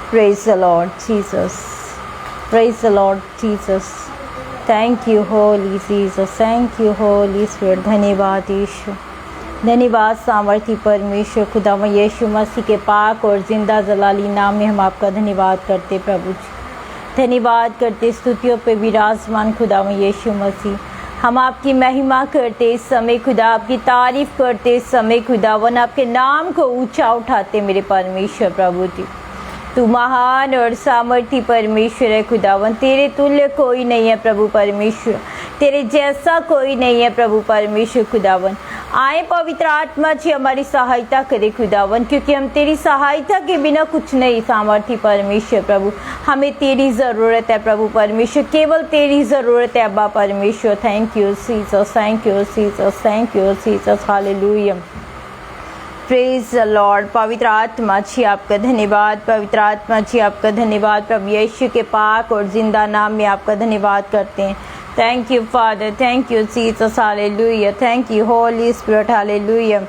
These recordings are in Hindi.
Praise the Lord Jesus. Praise the Lord Jesus. Thank you Holy Jesus. Thank you Holy Spirit. धन्यवाद यीशु, धन्यवाद सामर्थी परमेश्वर खुदावन यीशु मसीह के पाक और ज़िंदा जलाली नाम में हम आपका धन्यवाद करते प्रभु जी। धन्यवाद करते, स्तुतियों पे विराजमान खुदावन यीशु मसीह, हम आपकी महिमा करते इस समय खुदा, आपकी तारीफ करते इस समय खुदावन, आपके नाम को ऊंचा उठाते मेरे परमेश्वर प्रभु जी। तू महान और सामर्थी परमेश्वर है खुदावन, तेरे तुल्य कोई नहीं है प्रभु परमेश्वर, तेरे जैसा कोई नहीं है प्रभु परमेश्वर खुदावन। आए पवित्र आत्मा जी हमारी सहायता करे खुदावन, क्योंकि हम तेरी सहायता के बिना कुछ नहीं सामर्थी परमेश्वर प्रभु, हमें तेरी ज़रूरत है प्रभु परमेश्वर, केवल तेरी ज़रूरत है अब्बा परमेश्वर। Thank you Jesus, thank you Jesus, thank you Jesus, hallelujah. Praise the Lord. पवित्र आत्मा जी आपका धन्यवाद, पवित्र आत्मा जी आपका धन्यवाद, प्रभु यीशु के पाक और जिंदा नाम में आपका धन्यवाद करते हैं। Thank you father, thank you Jesus, hallelujah. Thank you Holy Spirit, hallelujah.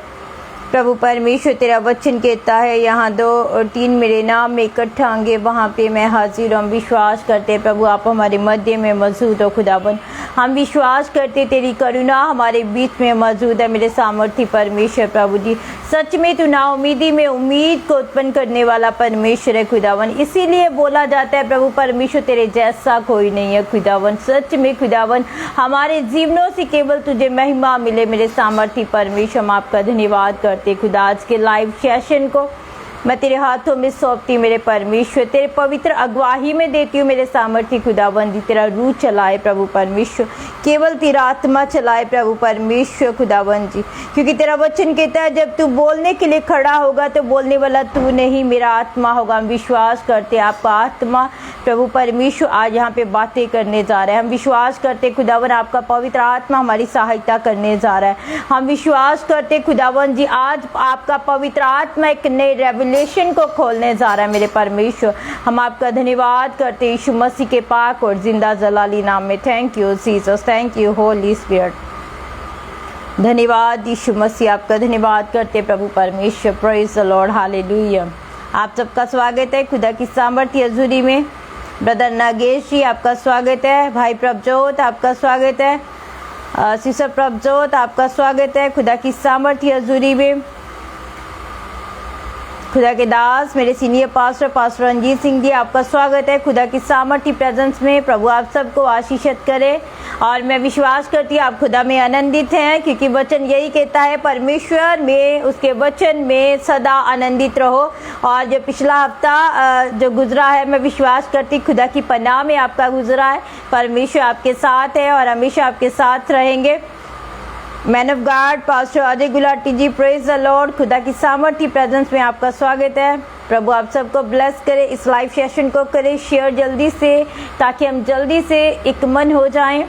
प्रभु परमेश्वर तेरा वचन कहता है, यहाँ 2 और 3 मेरे नाम में इकट्ठा होंगे वहाँ पे मैं हाजिर हूँ। हम विश्वास करते प्रभु आप हमारे मध्य में मौजूद हो खुदावन, हम विश्वास करते तेरी करुणा हमारे बीच में मौजूद है मेरे सामर्थी परमेश्वर प्रभु जी। सच में तू नाउमीदी में उम्मीद को उत्पन्न करने वाला परमेश्वर है खुदावन, इसीलिए बोला जाता है प्रभु परमेश्वर तेरे जैसा कोई नहीं है खुदावन। सच में खुदावन हमारे जीवनों से केवल तुझे महिमा मिले मेरे सामर्थी परमेश्वर, हम आपका धन्यवाद करते खुदा। आज के लाइव सेशन को मैं तेरे हाथों में सौंपती मेरे परमेश्वर, तेरे पवित्र अगुवाही में देती हूँ मेरे सामर्थी खुदावन जी। तेरा रूह चलाए प्रभु परमेश्वर, केवल तेरा आत्मा चलाए प्रभु परमेश्वर खुदावन जी, क्योंकि तेरा वचन कहता है जब तू बोलने के लिए खड़ा होगा तो बोलने वाला तू नहीं मेरा आत्मा होगा। हम विश्वास करते आपका आत्मा प्रभु परमेश्वर आज यहाँ पे बातें करने जा रहा है। हम विश्वास करते खुदावन आपका पवित्र आत्मा हमारी सहायता करने जा रहा है। हम विश्वास करते खुदावन जी आज आपका पवित्र आत्मा एक नए रेवलेशन को खोलने जा रहा है मेरे परमेश्वर। हम आपका धन्यवाद करते यीशु मसीह के पाक और जिंदा जलाली नाम में। Thank you Jesus, thank you Holy Spirit. धन्यवाद यीशु मसीह, आपका धन्यवाद करते प्रभु परमेश्वर। Praise the Lord, hallelujah. आप सबका स्वागत है खुदा की सामर्थ्य हजूरी में। ब्रदर नागेश जी आपका स्वागत है, भाई प्रभजोत आपका स्वागत है, सिस्टर प्रभजोत आपका स्वागत है खुदा की सामर्थ्य हजूरी में। खुदा के दास मेरे senior pastor pastor Ranjit Singh ji आपका स्वागत है खुदा की सामर्थ्य प्रेजेंस में। प्रभु आप सबको आशीषित करे और मैं विश्वास करती हूँ आप खुदा में आनंदित हैं, क्योंकि वचन यही कहता है परमेश्वर में उसके वचन में सदा आनंदित रहो। और जो पिछला हफ्ता जो गुजरा है मैं विश्वास करती खुदा की पनाह में आपका गुजरा है। परमेश्वर आपके साथ है और हमेशा आपके साथ रहेंगे। Man of God pastor Ajay Gulati ji, praise the Lord. खुदा की सामर्थ्य प्रेजेंस में आपका स्वागत है। प्रभु आप सबको ब्लेस करे, इस लाइव सेशन को करें शेयर जल्दी से, ताकि हम जल्दी से एक मन हो जाएं।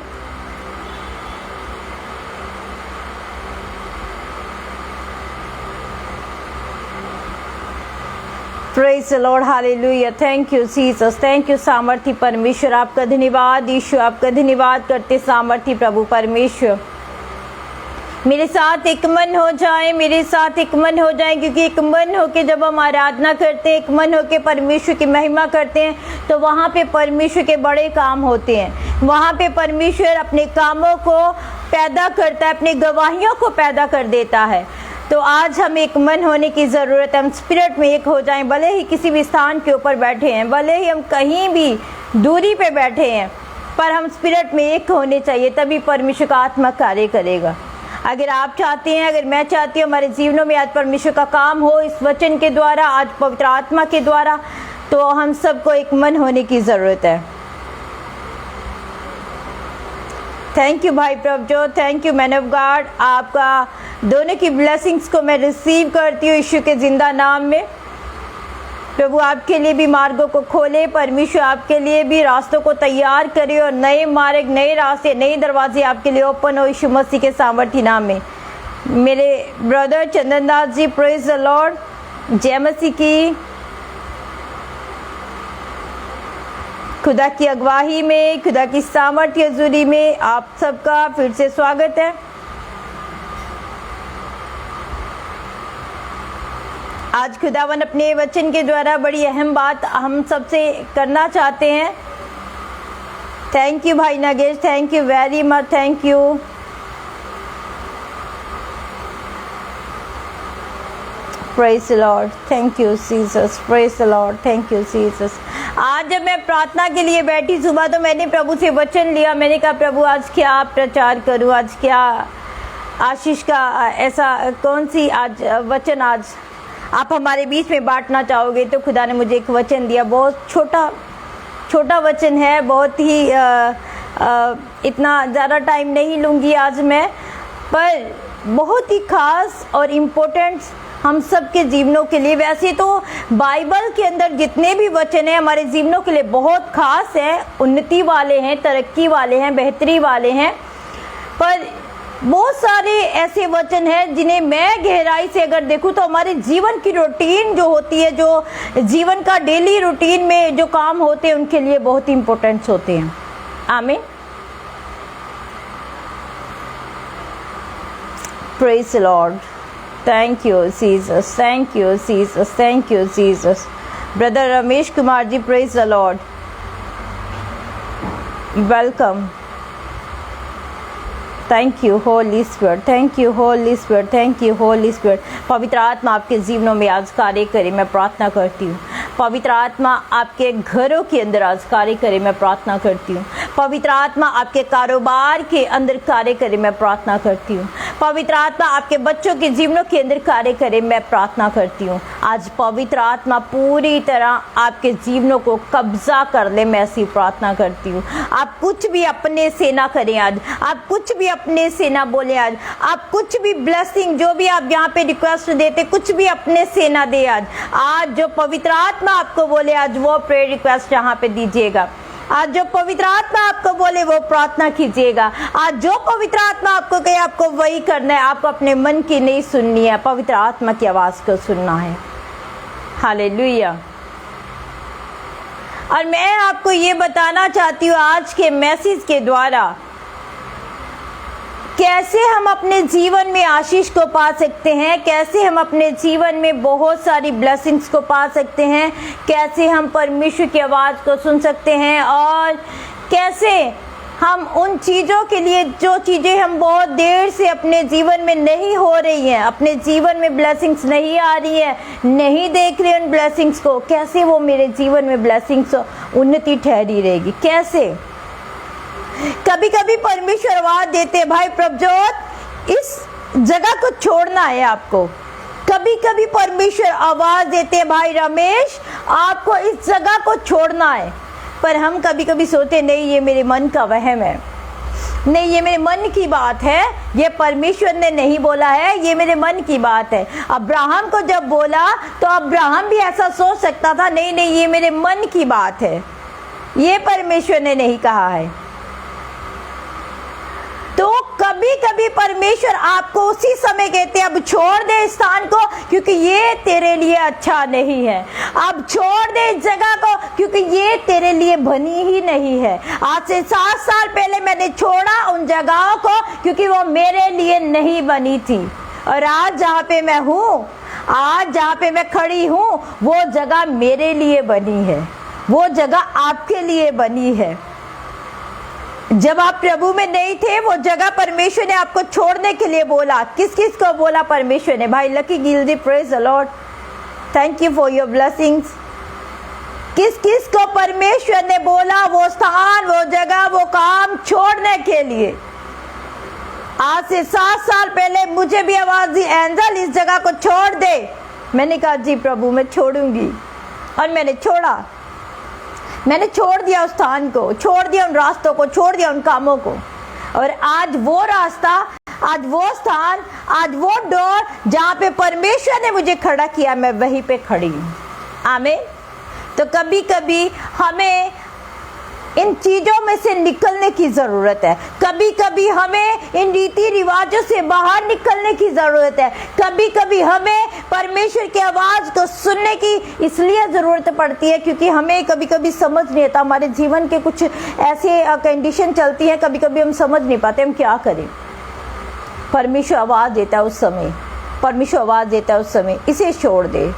Praise the Lord, hallelujah. Thank you Jesus, thank you सामर्थ्य परमेश्वर। आपका धन्यवाद यीशु, आपका धन्यवाद करते सामर्थ्य प्रभु परमेश्वर। मेरे साथ एक मन हो जाए, मेरे साथ एक मन हो जाए, क्योंकि एक मन होके जब हम आराधना करते हैं, एक मन होके परमेश्वर की महिमा करते हैं, तो वहाँ पे परमेश्वर के बड़े काम होते हैं। वहाँ पे परमेश्वर अपने कामों को पैदा करता है, अपनी गवाहियों को पैदा कर देता है। तो आज हम एक मन होने की ज़रूरत है, हम स्पिरिट में एक हो जाएं। भले ही किसी भी स्थान के ऊपर बैठे हैं, भले ही हम कहीं भी दूरी पे बैठे हैं, पर हम स्पिरिट में एक होने चाहिए, तभी परमेश्वर का आत्मा कार्य करेगा। अगर आप चाहते हैं, अगर मैं चाहती हूँ हमारे जीवनों में आज परमेश्वर का काम हो इस वचन के द्वारा, आज पवित्र आत्मा के द्वारा, तो हम सबको एक मन होने की ज़रूरत है। थैंक यू भाई Prabhjot, thank you man of God. आपका दोनों की ब्लेसिंग्स को मैं रिसीव करती हूँ यीशु के जिंदा नाम में। प्रभु आपके लिए भी मार्गों को खोले, परमेश्वर आपके लिए भी रास्तों को तैयार करे और नए मार्ग, नए रास्ते, नए दरवाजे आपके लिए ओपन हो यीशु मसीह के सामर्थ्य नाम में। मेरे brother Chandan Das ji, praise the Lord, जय मसीह की। खुदा की अगुवाही में, खुदा की सामर्थ्य हजूरी में आप सबका फिर से स्वागत है। आज खुदावन अपने वचन के द्वारा बड़ी अहम बात हम सबसे करना चाहते हैं। थैंक यू भाई Nagesh, thank you very much, thank you. Praise the Lord, thank you Jesus, praise the Lord, thank you Jesus. आज जब मैं प्रार्थना के लिए बैठी सुबह, तो मैंने प्रभु से वचन लिया। मैंने कहा प्रभु आज क्या प्रचार करूं, आज क्या आशीष का ऐसा कौन सी आज वचन आज आप हमारे बीच में बांटना चाहोगे। तो खुदा ने मुझे एक वचन दिया, बहुत छोटा वचन है, बहुत ही इतना ज़्यादा टाइम नहीं लूँगी आज मैं, पर बहुत ही खास और इम्पोर्टेंट हम सब के जीवनों के लिए। वैसे तो बाइबल के अंदर जितने भी वचन हैं हमारे जीवनों के लिए बहुत खास हैं, उन्नति वाले हैं, तरक्की वाले हैं, बेहतरी वाले हैं, पर बहुत सारे ऐसे वचन हैं जिन्हें मैं गहराई से अगर देखूं तो हमारे जीवन की रूटीन जो होती है, जो जीवन का डेली रूटीन में जो काम होते हैं उनके लिए बहुत इंपॉर्टेंट होते हैं। आमीन। Praise the Lord, thank you Jesus, thank you Jesus, thank you Jesus. Brother Ramesh Kumar ji, praise the Lord, welcome. Thank you Holy Spirit, thank you Holy Spirit, thank you Holy Spirit. पवित्र आत्मा आपके जीवनों में आज कार्य करे, मैं प्रार्थना करती हूँ। पवित्र आत्मा आपके घरों के अंदर आज कार्य करे, मैं प्रार्थना करती हूँ। पवित्र आत्मा आपके कारोबार के अंदर कार्य करे, मैं प्रार्थना करती हूँ। पवित्र आत्मा आपके बच्चों के जीवनों के अंदर कार्य करे, मैं प्रार्थना करती हूँ। आज पवित्र आत्मा पूरी तरह आपके जीवनों को कब्जा कर ले, मैं ऐसी प्रार्थना करती हूँ। आप कुछ भी अपने से ना करें आज, आप कुछ भी अपने से ना बोले आज, आप कुछ भी ब्लेसिंग जो भी आप यहाँ पे रिक्वेस्ट देते कुछ भी अपने से ना दे आज जो पवित्र आत्मा आपको बोले आज वो प्रेयर रिक्वेस्ट यहाँ पे दीजिएगा। आज जो पवित्र आत्मा आपको बोले वो प्रार्थना कीजिएगा। आज जो पवित्र आत्मा आपको कहे आपको वही करना है, आपको अपने मन की नहीं सुननी है, पवित्र आत्मा की आवाज को सुनना है। हालेलुया। और मैं आपको ये बताना चाहती हूँ आज के मैसेज के द्वारा कैसे हम अपने जीवन में आशीष को पा सकते हैं, कैसे हम अपने जीवन में बहुत सारी ब्लेसिंग्स को पा सकते हैं, कैसे हम परमेश्वर की आवाज़ को सुन सकते हैं, और कैसे हम उन चीज़ों के लिए जो चीज़ें हम बहुत देर से अपने जीवन में नहीं हो रही हैं, अपने जीवन में ब्लेसिंग्स नहीं आ रही हैं, नहीं देख रहे उन ब्लेसिंग्स को, कैसे वो मेरे जीवन में ब्लेसिंग्स उन्नति ठहरी रहेगी। कैसे कभी कभी परमेश्वर आवाज देते हैं, भाई प्रभजोत इस जगह को छोड़ना है आपको। कभी कभी परमेश्वर आवाज देते हैं, भाई रमेश आपको इस जगह को छोड़ना है। पर हम कभी कभी सोचते नहीं ये मेरे मन का वहम है, नहीं ये मेरे मन की बात है, ये परमेश्वर ने नहीं बोला है, ये मेरे मन की बात है। अब्राहम को जब बोला तो अब्राहम भी ऐसा सोच सकता था, नहीं नहीं ये मेरे मन की बात है, ये परमेश्वर ने नहीं कहा है। तो कभी कभी परमेश्वर आपको उसी समय कहते हैं अब छोड़ दे इस स्थान को क्योंकि ये तेरे लिए अच्छा नहीं है, अब छोड़ दे इस जगह को क्योंकि ये तेरे लिए बनी ही नहीं है। आज से 7 साल पहले मैंने छोड़ा उन जगहों को क्योंकि वो मेरे लिए नहीं बनी थी, और आज जहाँ पे मैं हूँ, आज जहाँ पे मैं खड़ी हूँ वो जगह मेरे लिए बनी है, वो जगह आपके लिए बनी है। जब आप प्रभु में नहीं थे वो जगह परमेश्वर ने आपको छोड़ने के लिए बोला। किस किस को बोला परमेश्वर ने? भाई Lucky Gildi, praise the Lord, thank you for your blessings. किस किस को परमेश्वर ने बोला वो स्थान, वो जगह, वो काम छोड़ने के लिए? आज से 7 साल पहले मुझे भी आवाज दी, एंजल इस जगह को छोड़ दे। मैंने कहा जी प्रभु मैं छोड़ूंगी, और मैंने छोड़ा। मैंने छोड़ दिया उस स्थान को, छोड़ दिया उन रास्तों को, छोड़ दिया उन कामों को, और आज वो रास्ता, आज वो स्थान, आज वो डोर जहाँ पे परमेश्वर ने मुझे खड़ा किया, मैं वहीं पे खड़ी हूँ। आमीन। तो कभी कभी हमें इन चीज़ों में से निकलने की ज़रूरत है, कभी कभी हमें इन रीति रिवाजों से बाहर निकलने की ज़रूरत है, कभी कभी हमें परमेश्वर की आवाज़ को सुनने की इसलिए ज़रूरत पड़ती है क्योंकि हमें कभी कभी समझ नहीं आता, हमारे जीवन के कुछ ऐसे कंडीशन चलती हैं, कभी कभी हम समझ नहीं पाते हम क्या करें। परमेश्वर आवाज़ देता है उस समय, परमेश्वर आवाज़ देता है उस समय, इसे छोड़ दे,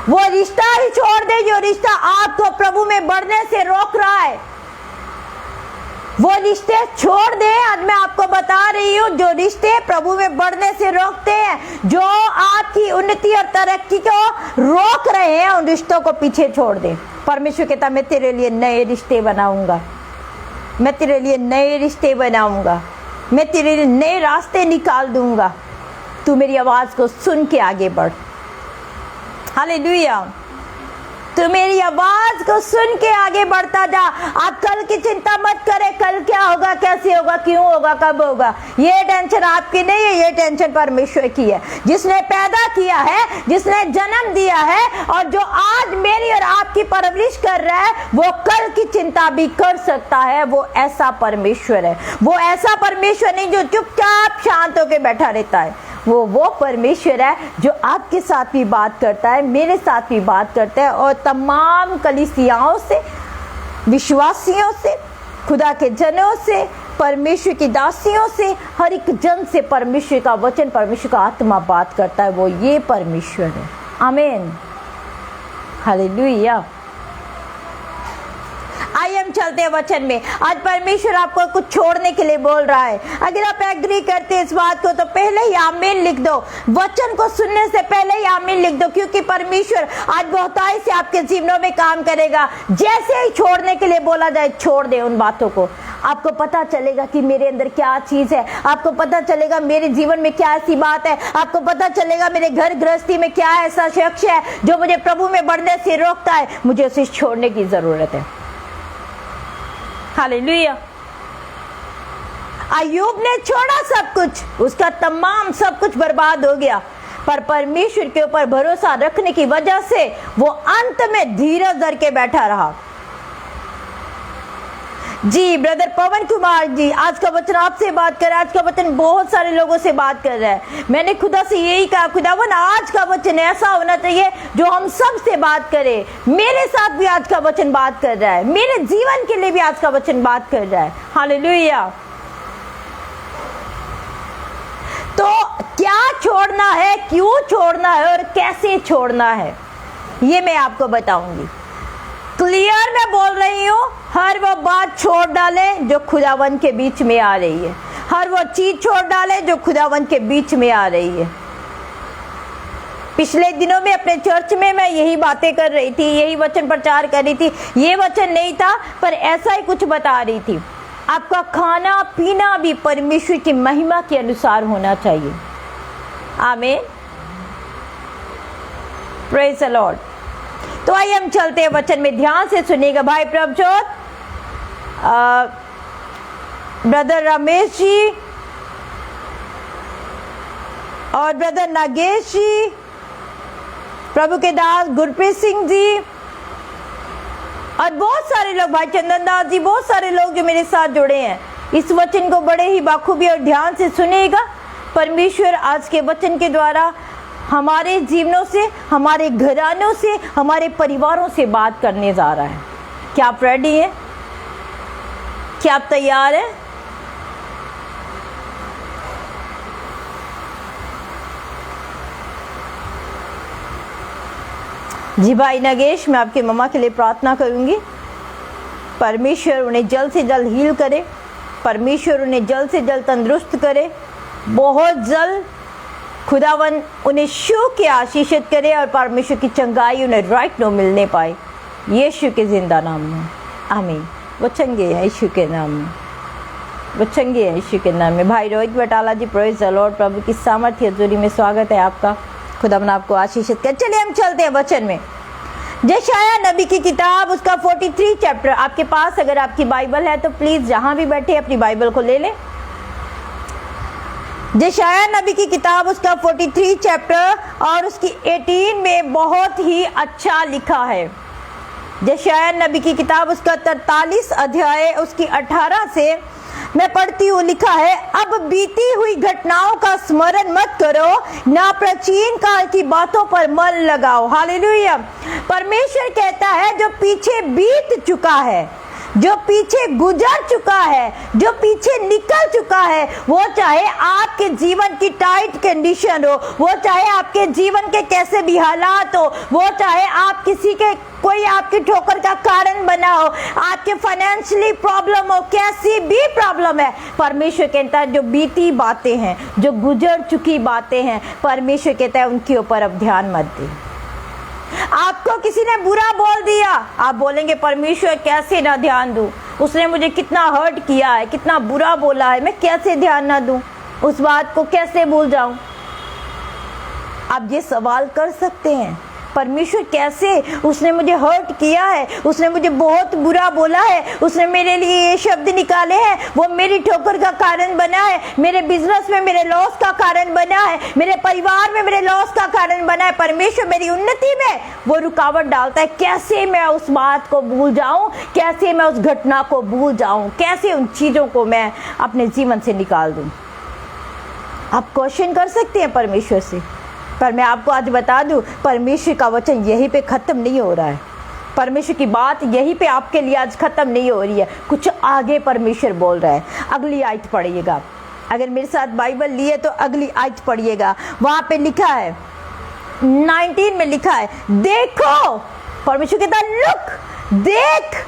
वो रिश्ता ही छोड़ दे जो रिश्ता आपको प्रभु में बढ़ने से रोक रहा है। वो रिश्ते छोड़ दे। आज मैं आपको बता रही हूँ, जो रिश्ते प्रभु में बढ़ने से रोकते हैं, जो आपकी उन्नति और तरक्की को रोक रहे हैं, उन रिश्तों को पीछे छोड़ दे। परमेश्वर कहता, मैं तेरे लिए नए रिश्ते बनाऊंगा, मैं तेरे लिए नए रिश्ते बनाऊंगा, मैं तेरे लिए नए रास्ते निकाल दूंगा। तू मेरी आवाज को सुन के आगे बढ़। हालेलुया। तू मेरी आवाज को सुन के आगे बढ़ता जा। आप कल की चिंता मत करे, कल क्या होगा, कैसे होगा, क्यों होगा, कब होगा। ये टेंशन आपकी नहीं है, ये टेंशन परमेश्वर की है, जिसने पैदा किया है, जिसने जन्म दिया है, और जो आज मेरी और आपकी परवरिश कर रहा है, वो कल की चिंता भी कर सकता है। वो ऐसा परमेश्वर है। वो ऐसा परमेश्वर नहीं जो चुपचाप शांत होकर बैठा रहता है। वो परमेश्वर है जो आपके साथ भी बात करता है, मेरे साथ भी बात करता है, और तमाम कलीसियाओं से, विश्वासियों से, खुदा के जनों से, परमेश्वर की दासियों से, हर एक जन से परमेश्वर का वचन, परमेश्वर का आत्मा बात करता है। वो ये परमेश्वर है। आमीन। हालेलुया। आइए हम चलते हैं वचन में। आज परमेश्वर आपको कुछ छोड़ने के लिए बोल रहा है। अगर आप एग्री करते हैं इस बात को तो पहले ही आमीन लिख दो। वचन को सुनने से पहले ही आमीन लिख दो, क्योंकि परमेश्वर आज बहुताई से आपके जीवनों में काम करेगा। जैसे ही छोड़ने के लिए बोला जाए, छोड़ दे उन बातों को। आपको पता चलेगा कि मेरे अंदर क्या चीज है, आपको पता चलेगा मेरे जीवन में क्या ऐसी बात है, आपको पता चलेगा मेरे घर गृहस्थी में क्या ऐसा शख्स है जो मुझे प्रभु में बढ़ने से रोकता है। मुझे उसे छोड़ने की जरूरत है। हालेलुया। अय्यूब ने छोड़ा सब कुछ, उसका तमाम सब कुछ बर्बाद हो गया, पर परमेश्वर के ऊपर भरोसा रखने की वजह से वो अंत में धीरज धर के बैठा रहा। जी ब्रदर पवन कुमार जी, आज का वचन आपसे बात कर रहा है। आज का वचन बहुत सारे लोगों से बात कर रहा है। मैंने खुदा से यही कहा, खुदावन आज का वचन ऐसा होना चाहिए जो हम सब से बात करे। मेरे साथ भी आज का वचन बात कर रहा है, मेरे जीवन के लिए भी आज का वचन बात कर रहा है। हालेलुया। तो क्या छोड़ना है, क्यों छोड़ना है और कैसे छोड़ना है, ये मैं आपको बताऊंगी। क्लियर मैं बोल रही हूँ, हर वो बात छोड़ डाले जो खुदावन के बीच में आ रही है। हर वो चीज छोड़ डाले जो खुदावन के बीच में आ रही है। पिछले दिनों में अपने चर्च में मैं यही बातें कर रही थी, यही वचन प्रचार कर रही थी। ये वचन नहीं था, पर ऐसा ही कुछ बता रही थी। आपका खाना पीना भी परमेश्वर की महिमा के अनुसार होना चाहिए। आमीन। Praise the Lord. तो आइए हम चलते हैं वचन में, ध्यान से सुनिएगा। भाई प्रभजोत, ब्रदर रमेश जी और ब्रदर नागेश जी, प्रभु के दास गुरप्रीत सिंह जी और बहुत सारे लोग, भाई चंदन दास जी, बहुत सारे लोग जो मेरे साथ जुड़े हैं। इस वचन को बड़े ही बाखूबी और ध्यान से सुनिएगा। परमेश्वर आज के वचन के द्वारा हमारे जीवनों से, हमारे घरानों से, हमारे परिवारों से बात करने जा रहा है। क्या आप रेडी हैं? क्या आप तैयार हैं? जी भाई नगेश, मैं आपके मम्मा के लिए प्रार्थना करूंगी। परमेश्वर उन्हें जल्द से जल्द हील करे, परमेश्वर उन्हें जल्द से जल्द तंदुरुस्त करे, बहुत जल्द खुदावन उन्हें शू के आशीषित करे और परमेश्वर की चंगाई उन्हें राइट नो मिलने पाए, यीशु के जिंदा नाम में। आमीन। वचंगे हैं यीशु के नाम में, वचंगे हैं यीशु के नाम में। भाई Rohit Batala ji, praise the Lord. प्रभु की सामर्थ्य हजूरी में स्वागत है आपका। खुदावन आपको आशीषित करे। चलिए हम चलते हैं वचन में। यशायाह नबी की किताब, उसका 43 चैप्टर आपके पास अगर आपकी बाइबल है तो प्लीज जहां भी बैठे अपनी बाइबल को ले लें। यशायाह नबी की किताब, उसका 43 चैप्टर और उसकी 18 में बहुत ही अच्छा लिखा है। यशायाह नबी की किताब, उसका 43 अध्याय, उसकी 18 से मैं पढ़ती हूँ। लिखा है, अब बीती हुई घटनाओं का स्मरण मत करो, ना प्राचीन काल की बातों पर मन लगाओ। हालेलुया। परमेश्वर कहता है जो पीछे बीत चुका है, जो पीछे गुजर चुका है, जो पीछे निकल चुका है, वो चाहे आपके जीवन की टाइट कंडीशन हो, वो चाहे आपके जीवन के कैसे भी हालात हो, वो चाहे आप किसी के कोई आपकी ठोकर का कारण बना हो, आपके फाइनेंशियली प्रॉब्लम हो, कैसी भी प्रॉब्लम है, परमेश्वर कहता है जो बीती बातें हैं, जो गुजर चुकी बातें हैं, परमेश्वर कहता है उनके ऊपर अब ध्यान मत दे। आपको किसी ने बुरा बोल दिया, आप बोलेंगे परमेश्वर कैसे ना ध्यान दूं, उसने मुझे कितना हर्ट किया है, कितना बुरा बोला है, मैं कैसे ध्यान ना दूं, उस बात को कैसे भूल जाऊं। आप ये सवाल कर सकते हैं, परमेश्वर कैसे, उसने मुझे हर्ट किया है, उसने मुझे बहुत बुरा बोला है, उसने मेरे लिए ये शब्द निकाले हैं, वो मेरी ठोकर का कारण बना है, मेरे बिजनेस में मेरे लॉस का कारण बना है, मेरे परिवार में मेरे लॉस का कारण बना है। परमेश्वर मेरी उन्नति में वो रुकावट डालता है, कैसे मैं उस बात को भूल जाऊं, कैसे मैं उस घटना को भूल जाऊं, कैसे उन चीजों को मैं अपने जीवन से निकाल दूं। आप क्वेश्चन कर सकते हैं परमेश्वर से, पर मैं आपको आज बता दूं, परमेश्वर का वचन यहीं पे खत्म नहीं हो रहा है। परमेश्वर की बात यहीं पे आपके लिए आज खत्म नहीं हो रही है, कुछ आगे परमेश्वर बोल रहा है। अगली आयत पढ़िएगा, अगर मेरे साथ बाइबल लिए तो अगली आयत पढ़िएगा, वहां पे लिखा है 19 में लिखा है, देखो, परमेश्वर कहता है लुक, देख।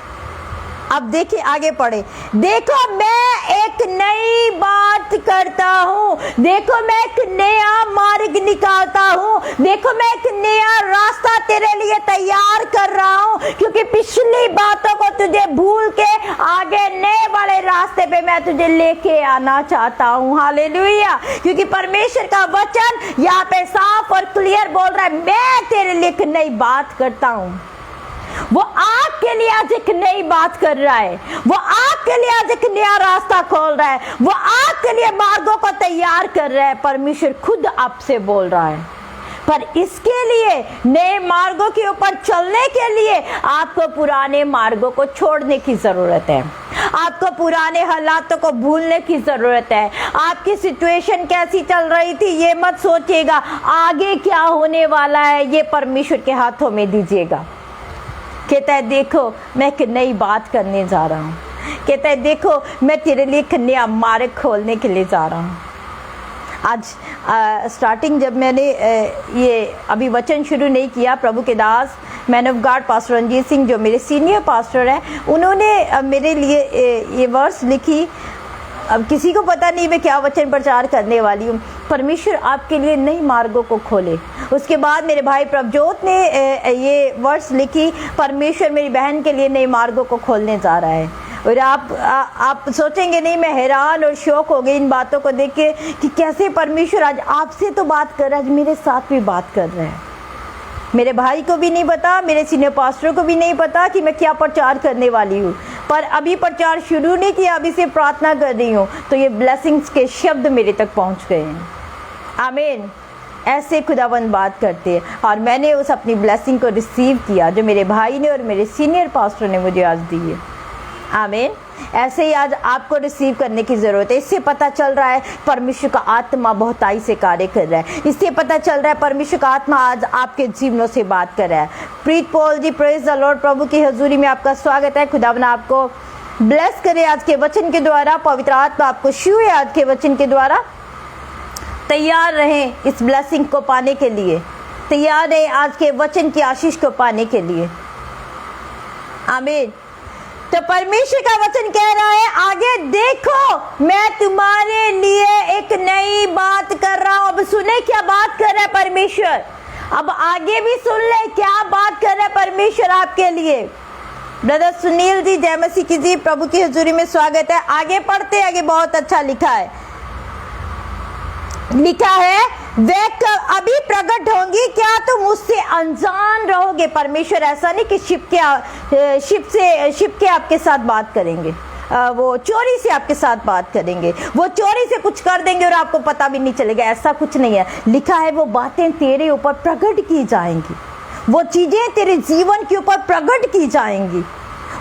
अब देखिए आगे पढ़े, देखो मैं एक नई बात करता हूँ, देखो मैं एक नया मार्ग निकालता हूँ, देखो मैं एक नया रास्ता तेरे लिए तैयार कर रहा हूँ, क्योंकि पिछली बातों को तुझे भूल के आगे नए वाले रास्ते पे मैं तुझे लेके आना चाहता हूँ। हालेलुया। क्योंकि परमेश्वर का वचन यहाँ पे साफ और क्लियर बोल रहा है, मैं तेरे लिए एक नई बात करता हूँ। वो आपके लिए आज एक नई बात कर रहा है, वो आपके लिए आज एक नया रास्ता खोल रहा है, वो आपके लिए मार्गों को तैयार कर रहा है। परमेश्वर खुद आपसे बोल रहा है, पर इसके लिए नए मार्गों के ऊपर चलने के लिए आपको पुराने मार्गों को छोड़ने की जरूरत है, आपको पुराने हालातों को भूलने की जरूरत है। आपकी सिचुएशन कैसी चल रही थी ये मत सोचिएगा, आगे क्या होने वाला है ये परमेश्वर के हाथों में दीजिएगा। कहता है देखो मैं एक नई बात करने जा रहा हूँ, कहता है देखो मैं तेरे लिए एक नया मार्ग खोलने के लिए जा रहा हूँ। आज स्टार्टिंग जब मैंने ये अभी वचन शुरू नहीं किया, प्रभु के दास man of God pastor Ranjit Singh जो मेरे सीनियर पास्टर हैं, उन्होंने मेरे लिए ये वर्स लिखी। अब किसी को पता नहीं मैं क्या वचन प्रचार करने वाली हूँ। परमेश्वर आपके लिए नई मार्गों को खोले। उसके बाद मेरे भाई प्रभजोत ने ये वर्स लिखी, परमेश्वर मेरी बहन के लिए नए मार्गों को खोलने जा रहा है। और आप सोचेंगे नहीं, मैं हैरान और शौक हो गई इन बातों को देख के कि कैसे परमेश्वर आज आपसे तो बात कर रहा है, आज मेरे साथ भी बात कर रहा है। मेरे भाई को भी नहीं पता, मेरे सीनियर पास्टरों को भी नहीं पता कि मैं क्या प्रचार करने वाली हूँ, पर अभी प्रचार शुरू नहीं किया, अभी से प्रार्थना कर रही हूँ तो ये ब्लेसिंग्स के शब्द मेरे तक पहुँच गए हैं। आमीन। ऐसे खुदावंद बात करते हैं और मैंने उस अपनी ब्लेसिंग को रिसीव किया जो मेरे भाई ने और मेरे सीनियर पास्टर ने मुझे आज दी है। आमीन। ऐसे ही आज आपको रिसीव करने की ज़रूरत है। इससे पता चल रहा है परमेश्वर का आत्मा बहुताई से कार्य कर रहा है। इससे पता चल रहा है परमेश्वर का आत्मा आज आपके जीवनों से बात कर रहा है। Preet Paul ji, praise the Lord, प्रभु की हजूरी में आपका स्वागत है। खुदावन आपको ब्लेस करे आज के वचन के द्वारा, पवित्र आत्मा आपको छुए आज के वचन के द्वारा। तैयार रहें इस ब्लेसिंग को पाने के लिए, तैयार रहें आज के वचन की आशीष को पाने के लिए। आमीन। तो परमेश्वर का वचन कह रहा है आगे, देखो मैं तुम्हारे लिए एक नई बात कर रहा हूं। अब सुने क्या बात कर रहा है परमेश्वर, अब आगे भी सुन ले क्या बात कर रहा है परमेश्वर आपके लिए। ब्रदर सुनील जी, जय मसीह की जी, प्रभु की हजूरी में स्वागत है। आगे पढ़ते, आगे बहुत अच्छा लिखा है, लिखा है वे अभी प्रकट होंगी, क्या तुम उससे अनजान रहोगे। परमेश्वर ऐसा नहीं कि शिप के आपके साथ बात करेंगे, वो चोरी से आपके साथ बात करेंगे, वो चोरी से कुछ कर देंगे और आपको पता भी नहीं चलेगा, ऐसा कुछ नहीं है। लिखा है वो बातें तेरे ऊपर प्रकट की जाएंगी, वो चीजें तेरे जीवन के ऊपर प्रकट की जाएंगी,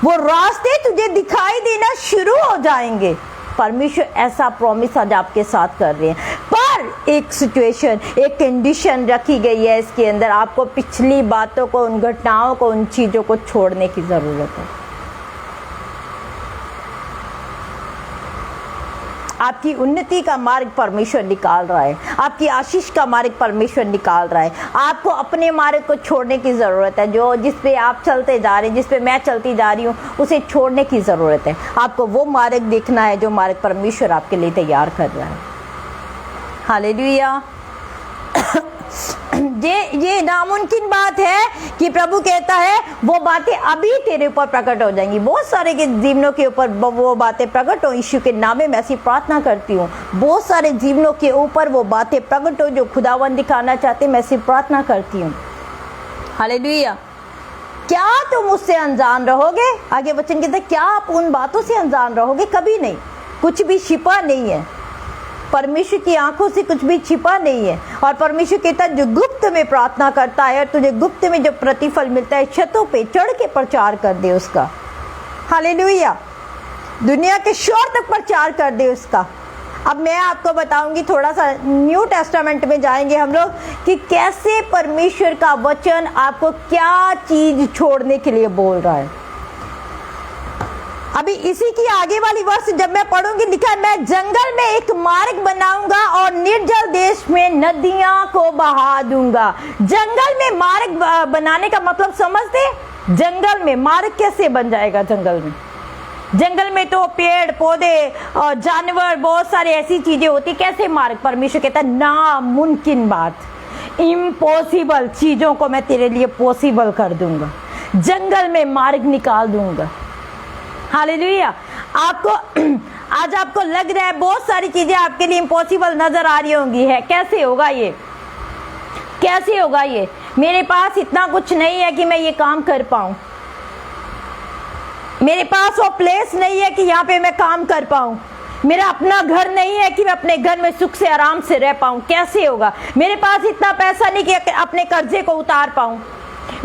वो रास्ते तुझे दिखाई देना शुरू हो जाएंगे। परमेश्वर ऐसा प्रॉमिस आज आपके साथ कर रहे हैं, पर एक सिचुएशन, एक कंडीशन रखी गई है इसके अंदर। आपको पिछली बातों को, उन घटनाओं को, उन चीजों को छोड़ने की जरूरत है। आपकी उन्नति का मार्ग परमेश्वर निकाल रहा है, आपकी आशीष का मार्ग परमेश्वर निकाल रहा है। आपको अपने मार्ग को छोड़ने की ज़रूरत है। जो जिस पे आप चलते जा रहे हैं, जिस पे मैं चलती जा रही हूँ, उसे छोड़ने की ज़रूरत है। आपको वो मार्ग देखना है जो मार्ग परमेश्वर आपके लिए तैयार कर रहा है। हालेलुया। ये नामुमकिन बात है कि प्रभु कहता है वो बातें अभी तेरे ऊपर प्रकट हो जाएंगी। बहुत सारे के जीवनों के ऊपर वो बातें प्रकट हो। यीशु के नाम में मैं ऐसी प्रार्थना करती हूँ, बहुत सारे जीवनों के ऊपर वो बातें प्रकट हो जो खुदावन दिखाना चाहते हैं। मैं ऐसी प्रार्थना करती हूँ। हालेलुया। क्या तुम उससे अनजान रहोगे? आगे वचन कहते हैं, क्या आप उन बातों से अनजान रहोगे? कभी नहीं। कुछ भी छिपा नहीं है, परमेश्वर की आंखों से कुछ भी छिपा नहीं है। और परमेश्वर कहता है जो गुप्त में प्रार्थना करता है और तुझे गुप्त में जो प्रतिफल मिलता है, छतों पे चढ़ के प्रचार कर दे उसका। हालेलुया। दुनिया के शोर तक प्रचार कर दे उसका। अब मैं आपको बताऊंगी, थोड़ा सा न्यू टेस्टामेंट में जाएंगे हम लोग कि कैसे परमेश्वर का वचन आपको क्या चीज छोड़ने के लिए बोल रहा है। अभी इसी की आगे वाली वर्ष जब मैं पढ़ूंगी, लिखा है मैं जंगल में एक मार्ग बनाऊंगा और निर्जल देश में नदियां को बहा दूंगा। जंगल में मार्ग बनाने का मतलब समझते? जंगल में मार्ग कैसे बन जाएगा? जंगल में तो पेड़ पौधे और जानवर, बहुत सारी ऐसी चीजें होती, कैसे मार्ग? परमेश्वर कहता है नामुमकिन बात, इम्पॉसिबल चीजों को मैं तेरे लिए पॉसिबल कर दूंगा। जंगल में मार्ग निकाल दूंगा। हालेलुया। आपको आज आपको लग रहा है बहुत सारी चीजें आपके लिए इम्पॉसिबल नजर आ रही होंगी। है कैसे होगा ये? कैसे होगा ये? मेरे पास इतना कुछ नहीं है कि मैं ये काम कर पाऊं। मेरे पास वो प्लेस नहीं है कि यहाँ पे मैं काम कर पाऊं। मेरा अपना घर नहीं है कि मैं अपने घर में सुख से आराम से रह पाऊं। कैसे होगा? मेरे पास इतना पैसा नहीं कि अपने कर्जे को उतार पाऊं।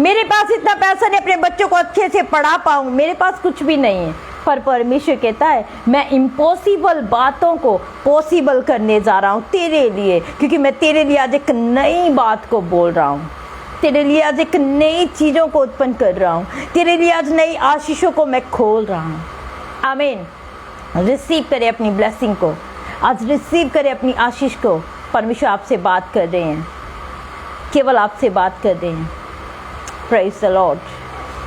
मेरे पास इतना पैसा नहीं अपने बच्चों को अच्छे से पढ़ा पाऊं। मेरे पास कुछ भी नहीं है। पर परमेश्वर कहता है मैं इम्पॉसिबल बातों को पॉसिबल करने जा रहा हूं तेरे लिए, क्योंकि मैं तेरे लिए आज एक नई बात को बोल रहा हूं। तेरे लिए आज एक नई चीजों को उत्पन्न कर रहा हूं। तेरे लिए आज नई आशीषों को मैं खोल रहा हूं। आमीन। रिसीव करे अपनी ब्लेसिंग को, आज रिसीव करे अपनी आशीष को। परमेश्वर आपसे बात कर रहे हैं, केवल आपसे बात कर रहे हैं। Praise the Lord.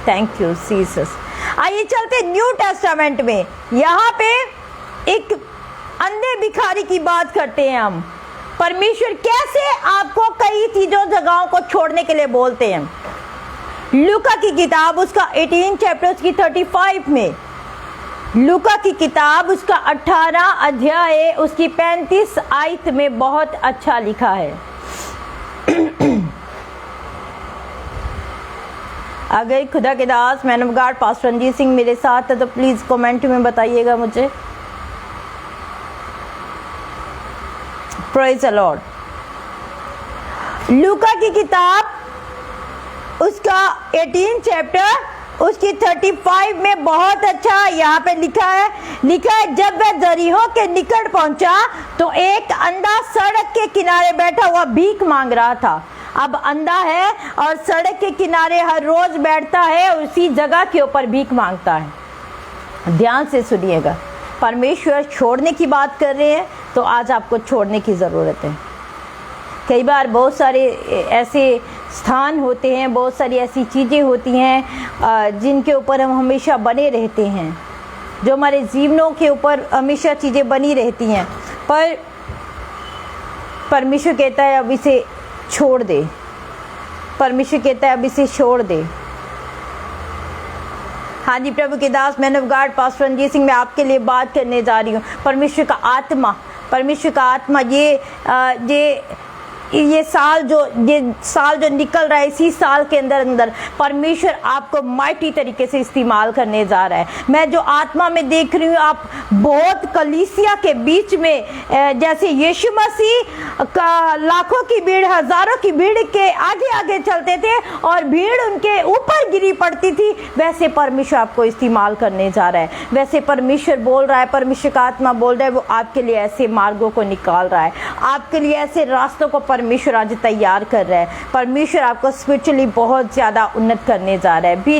Thank you Jesus. आइए चलते न्यू टेस्टामेंट में। यहाँ पे एक अंधे भिखारी की बात करते हैं हम। परमेश्वर कैसे आपको कई चीजों जगहों को छोड़ने के लिए बोलते हैं। लूका की किताब उसका 18 चैप्टर उसकी 35 में, लूका की किताब उसका 18 अध्याय उसकी 35 आयत में बहुत अच्छा लिखा है। अगर खुदा के दास man of God pastor Ranjit Singh मेरे साथ है तो प्लीज कमेंट में बताइएगा मुझे। Praise the Lord. लूका की किताब उसका 18 चैप्टर उसकी 35 में बहुत अच्छा यहाँ पे लिखा है जब वह जरीहो के निकट पहुंचा तो एक अंधा सड़क के किनारे बैठा हुआ भीख मांग रहा था। अब अंधा है और सड़क के किनारे हर रोज बैठता है और उसी जगह के ऊपर भीख मांगता है। ध्यान से सुनिएगा, परमेश्वर छोड़ने की बात कर रहे हैं तो आज आपको छोड़ने की ज़रूरत है। कई बार बहुत सारे ऐसे स्थान होते हैं, बहुत सारी ऐसी चीज़ें होती हैं जिनके ऊपर हम हमेशा बने रहते हैं, जो हमारे जीवनों के ऊपर हमेशा चीज़ें बनी रहती हैं, पर परमेश्वर कहता है अब इसे छोड़ दे। परमेश्वर कहता है अब इसे छोड़ दे। हाँ जी, प्रभु के दास man of God pastor Ranjit Singh मैं आपके लिए बात करने जा रही हूँ। परमेश्वर का आत्मा ये साल जो निकल रहा है, इसी साल के अंदर परमेश्वर आपको माइटी तरीके से इस्तेमाल करने जा रहा है। मैं जो आत्मा में देख रही हूँ, आप बहुत कलीसिया के बीच में जैसे यीशु मसीह का लाखों की भीड़, हजारों की भीड़ के आगे आगे चलते थे और भीड़ उनके ऊपर गिरी पड़ती थी, वैसे परमेश्वर आपको इस्तेमाल करने जा रहा है। वैसे परमेश्वर बोल रहा है, परमेश्वर का आत्मा बोल रहा है, वो आपके लिए ऐसे मार्गों को निकाल रहा है, आपके लिए ऐसे रास्तों को परमेश्वर आज तैयार कर रहा है। परमेश्वर आपको स्पिरिचुअली बहुत ज़्यादा उन्नत करने जा रहा है। बी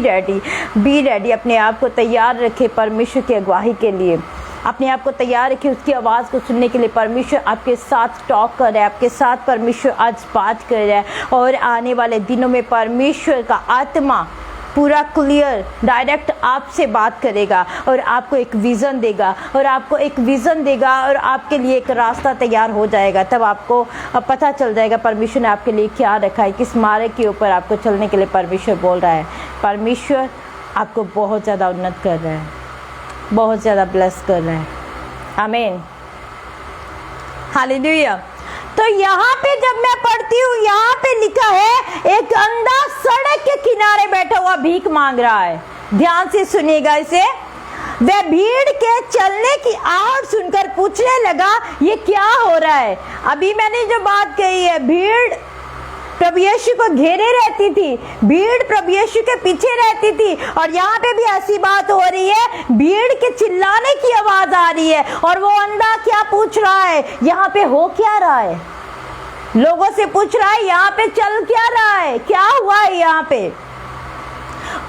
रेडी, अपने आप को तैयार रखें परमेश्वर की अगुवाई के लिए। अपने आप को तैयार रखिए उसकी आवाज़ को सुनने के लिए। परमेश्वर आपके साथ टॉक कर रहा है, आपके साथ परमेश्वर आज बात कर रहा है। और आने वाले दिनों में परमेश्वर का आत्मा पूरा क्लियर डायरेक्ट आपसे बात करेगा और आपको एक विज़न देगा, और आपको एक विज़न देगा और आपके लिए एक रास्ता तैयार हो जाएगा। तब आपको पता चल जाएगा परमेश्वर ने आपके लिए क्या रखा है, किस मार्ग के ऊपर आपको चलने के लिए परमेश्वर बोल रहा है। परमेश्वर आपको बहुत ज़्यादा उन्नत कर रहा है, बहुत ज़्यादा ब्लेस कर रहा है। आमीन, हालेलुया। तो यहाँ पे जब मैं पढ़ती हूँ, यहाँ पे लिखा है एक अंधा सड़क के किनारे बैठा हुआ भीख मांग रहा है। ध्यान से सुनिएगा इसे। वह भीड़ के चलने की आहट सुनकर पूछने लगा, ये क्या हो रहा है? अभी मैंने जो बात कही है, भीड़ प्रभु यीशु को घेरे रहती थी, भीड़ प्रभु यीशु के पीछे रहती थी। और यहाँ पे भी ऐसी बात हो रही है, भीड़ के चिल्लाने की आवाज आ रही है। और वो अंधा क्या पूछ रहा है, यहाँ पे हो क्या रहा है? लोगों से पूछ रहा है यहाँ पे चल क्या रहा है, क्या हुआ है यहाँ पे?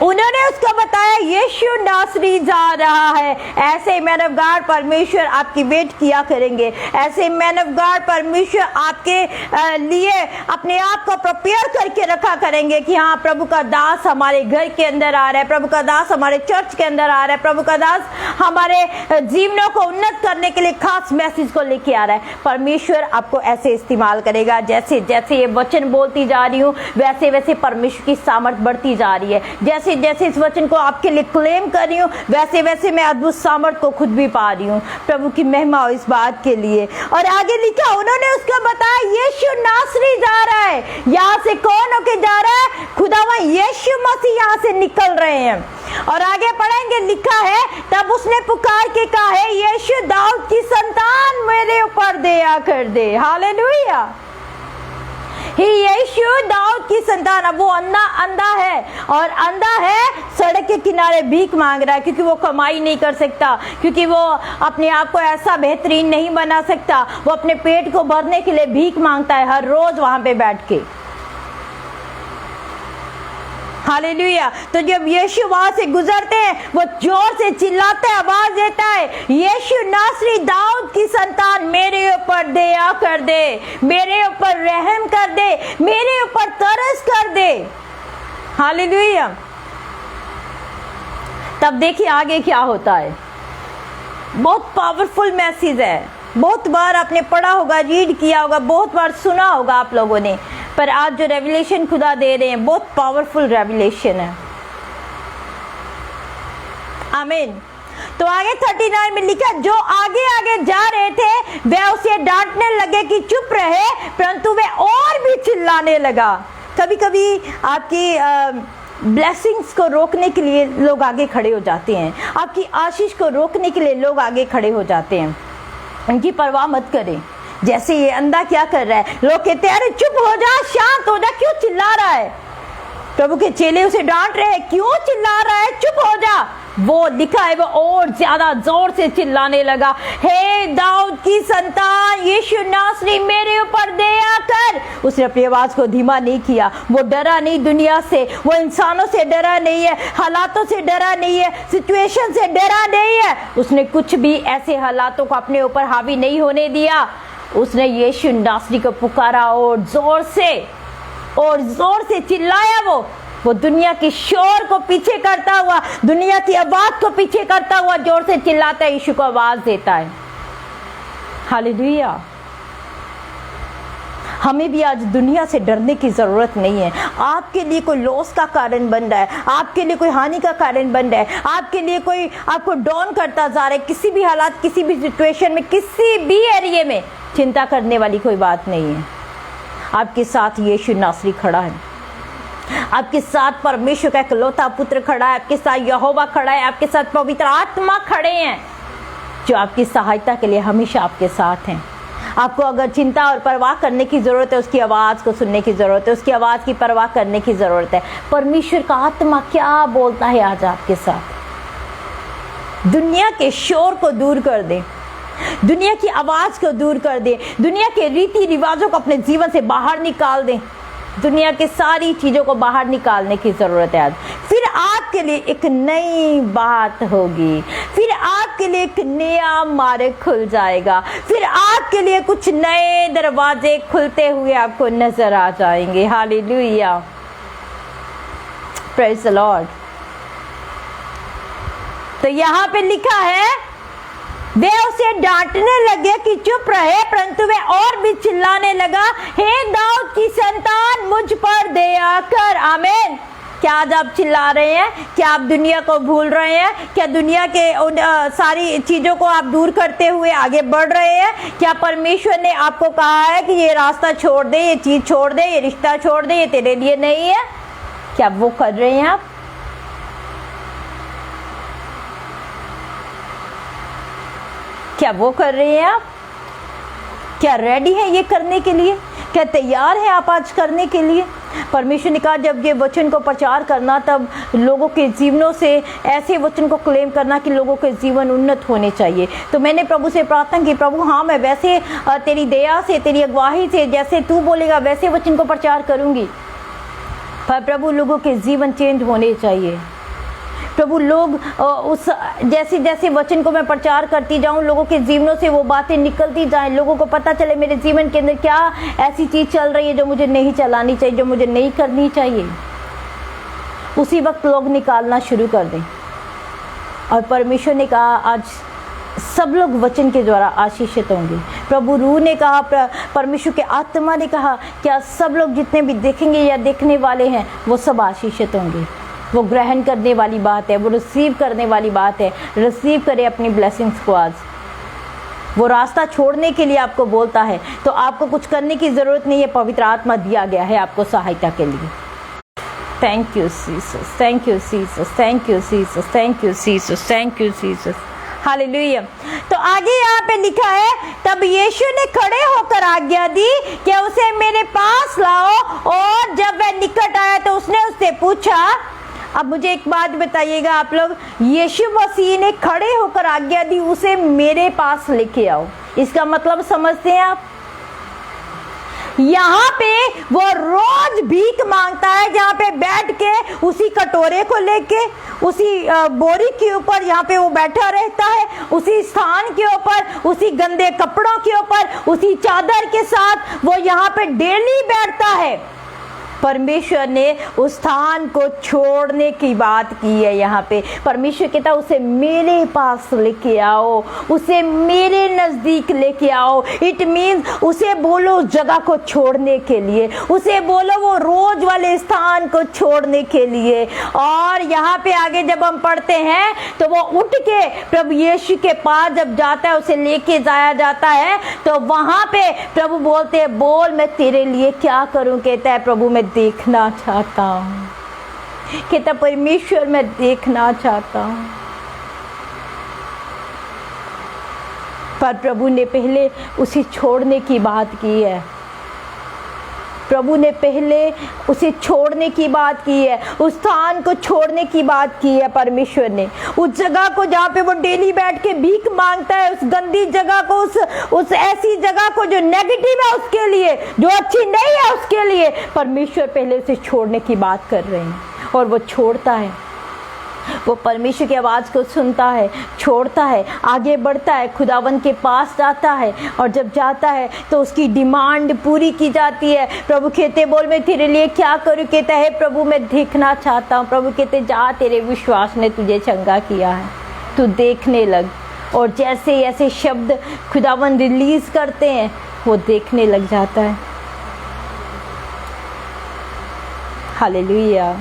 उन्होंने उसको बताया यीशु नासरी जा रहा है। ऐसे मैन ऑफ गॉड परमेश्वर आपकी वेट किया करेंगे। ऐसे मैन ऑफ गॉड परमेश्वर आपके लिए अपने आप को प्रिपेयर करके रखा करेंगे कि हाँ, प्रभु का दास हमारे घर के अंदर आ रहा है, प्रभु का दास हमारे चर्च के अंदर आ रहा है, प्रभु का दास हमारे जीवनों को उन्नत करने के लिए खास मैसेज को लेके आ रहा है। परमेश्वर आपको ऐसे इस्तेमाल करेगा। जैसे जैसे ये वचन बोलती जा रही हूँ, वैसे वैसे परमेश्वर की सामर्थ बढ़ती जा रही है। जैसे जैसे इस वचन को आपके लिए क्लेम कर रही हूँ, वैसे वैसे मैं अद्भुत सामर्थ को खुद भी पा रही हूँ। प्रभु की महिमा हो इस बात के लिए। और आगे लिखा, उन्होंने उसको बताया यीशु नासरी जा रहा है। यहाँ से कौन होके जा रहा है? खुदावा यीशु मसीह यहाँ से निकल रहे हैं। और आगे पढ़ेंगे, लिखा है तब उसने पुकार के कहा है, यीशु दाऊद की संतान मेरे ऊपर दया कर दे। हालेलुया। ही यीशु दाऊद की संतान। अब वो अंधा है, और अंधा है सड़क के किनारे भीख मांग रहा है, क्योंकि वो कमाई नहीं कर सकता, क्योंकि वो अपने आप को ऐसा बेहतरीन नहीं बना सकता। वो अपने पेट को भरने के लिए भीख मांगता है हर रोज वहां पे बैठ के। हालेलुया। तो जब यीशु वहां से गुजरते हैं, वो जोर से चिल्लाते आवाज देता है, यीशु नासरी दाऊद की संतान मेरे ऊपर दया कर दे, मेरे ऊपर रहम कर दे, मेरे ऊपर तरस कर दे। हालेलुया। तब देखिए आगे क्या होता है। बहुत पावरफुल मैसेज है। बहुत बार आपने पढ़ा होगा, रीड किया होगा, बहुत बार सुना होगा आप लोगों ने, पर आज जो रेवलेशन खुदा दे रहे हैं बहुत पावरफुल रेवलेशन है। आमीन। तो आगे 39 में लिखा, जो आगे आगे जा रहे थे वे उसे डांटने लगे कि चुप रहे, परंतु वे और भी चिल्लाने लगा। कभी कभी आपकी ब्लेसिंग्स को रोकने के लिए लोग आगे खड़े हो जाते हैं, आपकी आशीष को रोकने के लिए लोग आगे खड़े हो जाते हैं। उनकी परवाह मत करें। जैसे ये अंधा क्या कर रहा है, लोग कहते हैं अरे चुप हो जा, शांत हो जा, क्यों चिल्ला रहा है? प्रभु के चेले उसे डांट रहे हैं, क्यों चिल्ला रहा है, चुप हो जा। वो लिखा है वो और ज्यादा जोर से चिल्लाने लगा, हे दाऊद की संतान यीशु नासरी मेरे ऊपर दया कर। उसने अपनी आवाज को धीमा नहीं किया। वो डरा नहीं दुनिया से, वो इंसानों से डरा नहीं है, हालातों से डरा नहीं है, सिचुएशन से डरा नहीं है। उसने कुछ भी ऐसे हालातों को अपने ऊपर हावी नहीं होने दिया। उसने यीशु नासरी को पुकारा और जोर से चिल्लाया। वो दुनिया की शोर को पीछे करता हुआ, दुनिया की आवाज को पीछे करता हुआ जोर से चिल्लाता है, यीशु को आवाज देता है। हालेलुया। हमें भी आज दुनिया से डरने की जरूरत नहीं है। आपके लिए कोई लॉस का कारण बन रहा है, आपके लिए कोई हानि का कारण बन रहा है, आपके लिए कोई आपको डाउन करता जा रहा है, किसी भी हालात, किसी भी सिचुएशन में, किसी भी एरिया में चिंता करने वाली कोई बात नहीं है। आपके साथ यीशु नासरी खड़ा है, आपके साथ परमेश्वर का इकलौता पुत्र खड़ा है, आपके साथ यहोवा खड़ा है, आपके साथ पवित्र आत्मा खड़े हैं, जो आपकी सहायता के लिए हमेशा आपके साथ हैं। आपको अगर चिंता और परवाह करने की जरूरत है, उसकी आवाज को सुनने की जरूरत है, उसकी आवाज की परवाह करने की जरूरत है। परमेश्वर का आत्मा क्या बोलता है आज आपके साथ? दुनिया के शोर को दूर कर दे, दुनिया की आवाज को दूर कर दे, दुनिया के रीति रिवाजों को अपने जीवन से बाहर निकाल दे। दुनिया की सारी चीज़ों को बाहर निकालने की ज़रूरत है आज। फिर आपके लिए एक नई बात होगी, फिर आपके लिए एक नया मार्ग खुल जाएगा, फिर आपके लिए कुछ नए दरवाजे खुलते हुए आपको नजर आ जाएंगे। Hallelujah, praise the Lord. तो यहाँ पे लिखा है, वे उसे डांटने लगे कि चुप रहे, परंतु वे और भी चिल्लाने लगा, हे दाऊद की संतान मुझ पर दया कर। आमीन। क्या आज आप चिल्ला रहे हैं? क्या आप दुनिया को भूल रहे हैं? क्या दुनिया के उन सारी चीजों को आप दूर करते हुए आगे बढ़ रहे हैं? क्या परमेश्वर ने आपको कहा है कि ये रास्ता छोड़ दे, ये चीज छोड़ दे, ये रिश्ता छोड़ दे, ये तेरे लिए नहीं है? क्या वो कर रहे हैं आप? क्या वो कर रहे हैं आप? क्या रेडी है ये करने के लिए? क्या तैयार है आप आज करने के लिए? परमेश्वर ने कहा जब ये वचन को प्रचार करना, तब लोगों के जीवनों से ऐसे वचन को क्लेम करना कि लोगों के जीवन उन्नत होने चाहिए। तो मैंने प्रभु से प्रार्थना की, प्रभु हाँ, मैं वैसे तेरी दया से, तेरी अगुवाही से, जैसे तू बोलेगा वैसे वचन को प्रचार करूंगी। पर प्रभु लोगों के जीवन चेंज होने चाहिए। प्रभु लोग उस जैसे जैसे वचन को मैं प्रचार करती जाऊं, लोगों के जीवनों से वो बातें निकलती जाएं, लोगों को पता चले मेरे जीवन के अंदर क्या ऐसी चीज चल रही है जो मुझे नहीं चलानी चाहिए, जो मुझे नहीं करनी चाहिए। उसी वक्त लोग निकालना शुरू कर दें। और परमेश्वर ने कहा आज सब लोग वचन के द्वारा आशीषित होंगे। प्रभु रूह ने कहा, परमेश्वर के आत्मा ने कहा क्या सब लोग जितने भी देखेंगे या देखने वाले हैं वो सब आशीषित होंगे। वो ग्रहण करने वाली बात है, वो रिसीव करने वाली बात है। रिसीव करें अपनी ब्लेसिंग्स को आज। वो रास्ता छोड़ने के लिए आपको बोलता है तो आपको कुछ करने की ज़रूरत नहीं है, पवित्र आत्मा दिया गया है आपको सहायता के लिए। Thank you Jesus, thank you Jesus, thank you Jesus, thank you Jesus, thank you Jesus. Hallelujah. तो आगे यहाँ पे लिखा है, तब यीशु ने खड़े होकर आज्ञा दी कि उसे मेरे पास लाओ, और जब वह निकट आया तो उसने उससे पूछा। अब मुझे एक बात बताइएगा आप लोग, यीशु मसीह ने खड़े होकर आज्ञा दी उसे मेरे पास लेके आओ, इसका मतलब समझते हैं आप? यहाँ पे वो रोज भीख मांगता है, जहाँ पे बैठ के उसी कटोरे को लेके उसी बोरी के ऊपर यहाँ पे वो बैठा रहता है, उसी स्थान के ऊपर, उसी गंदे कपड़ों के ऊपर, उसी चादर के साथ वो यहाँ पे डेली बैठता है। परमेश्वर ने उस स्थान को छोड़ने की बात की है। यहाँ पे परमेश्वर कहता है उसे मेरे पास लेके आओ, उसे मेरे नजदीक लेके आओ। इट मीन्स उसे बोलो उस जगह को छोड़ने के लिए, उसे बोलो वो रोज वाले स्थान को छोड़ने के लिए। और यहाँ पे आगे जब हम पढ़ते हैं तो वो उठ के प्रभु यीशु के पास जब जाता है, उसे लेके जाया जाता है, तो वहां पे प्रभु बोलते हैं बोल मैं तेरे लिए क्या करूं। कहता है प्रभु मैं देखना चाहता हूँ। कहता परमेश्वर मैं देखना चाहता हूँ। पर प्रभु ने पहले उसे छोड़ने की बात की है। प्रभु ने पहले उसे छोड़ने की बात की है, उस स्थान को छोड़ने की बात की है। परमेश्वर ने उस जगह को जहाँ पे वो डेली बैठ के भीख मांगता है, उस गंदी जगह को, उस ऐसी जगह को जो नेगेटिव है उसके लिए, जो अच्छी नहीं है उसके लिए, परमेश्वर पहले उसे छोड़ने की बात कर रहे हैं। और वो छोड़ता है, वो परमेश्वर की आवाज़ को सुनता है, छोड़ता है, आगे बढ़ता है, खुदावन के पास जाता है। और जब जाता है तो उसकी डिमांड पूरी की जाती है। प्रभु कहते बोल मैं तेरे लिए क्या करूं। कहता है प्रभु मैं देखना चाहता हूं। प्रभु कहते जा तेरे विश्वास ने तुझे चंगा किया है, तू देखने लग। और जैसे ऐसे शब्द खुदावन रिलीज करते हैं वो देखने लग जाता है। हालेलुया,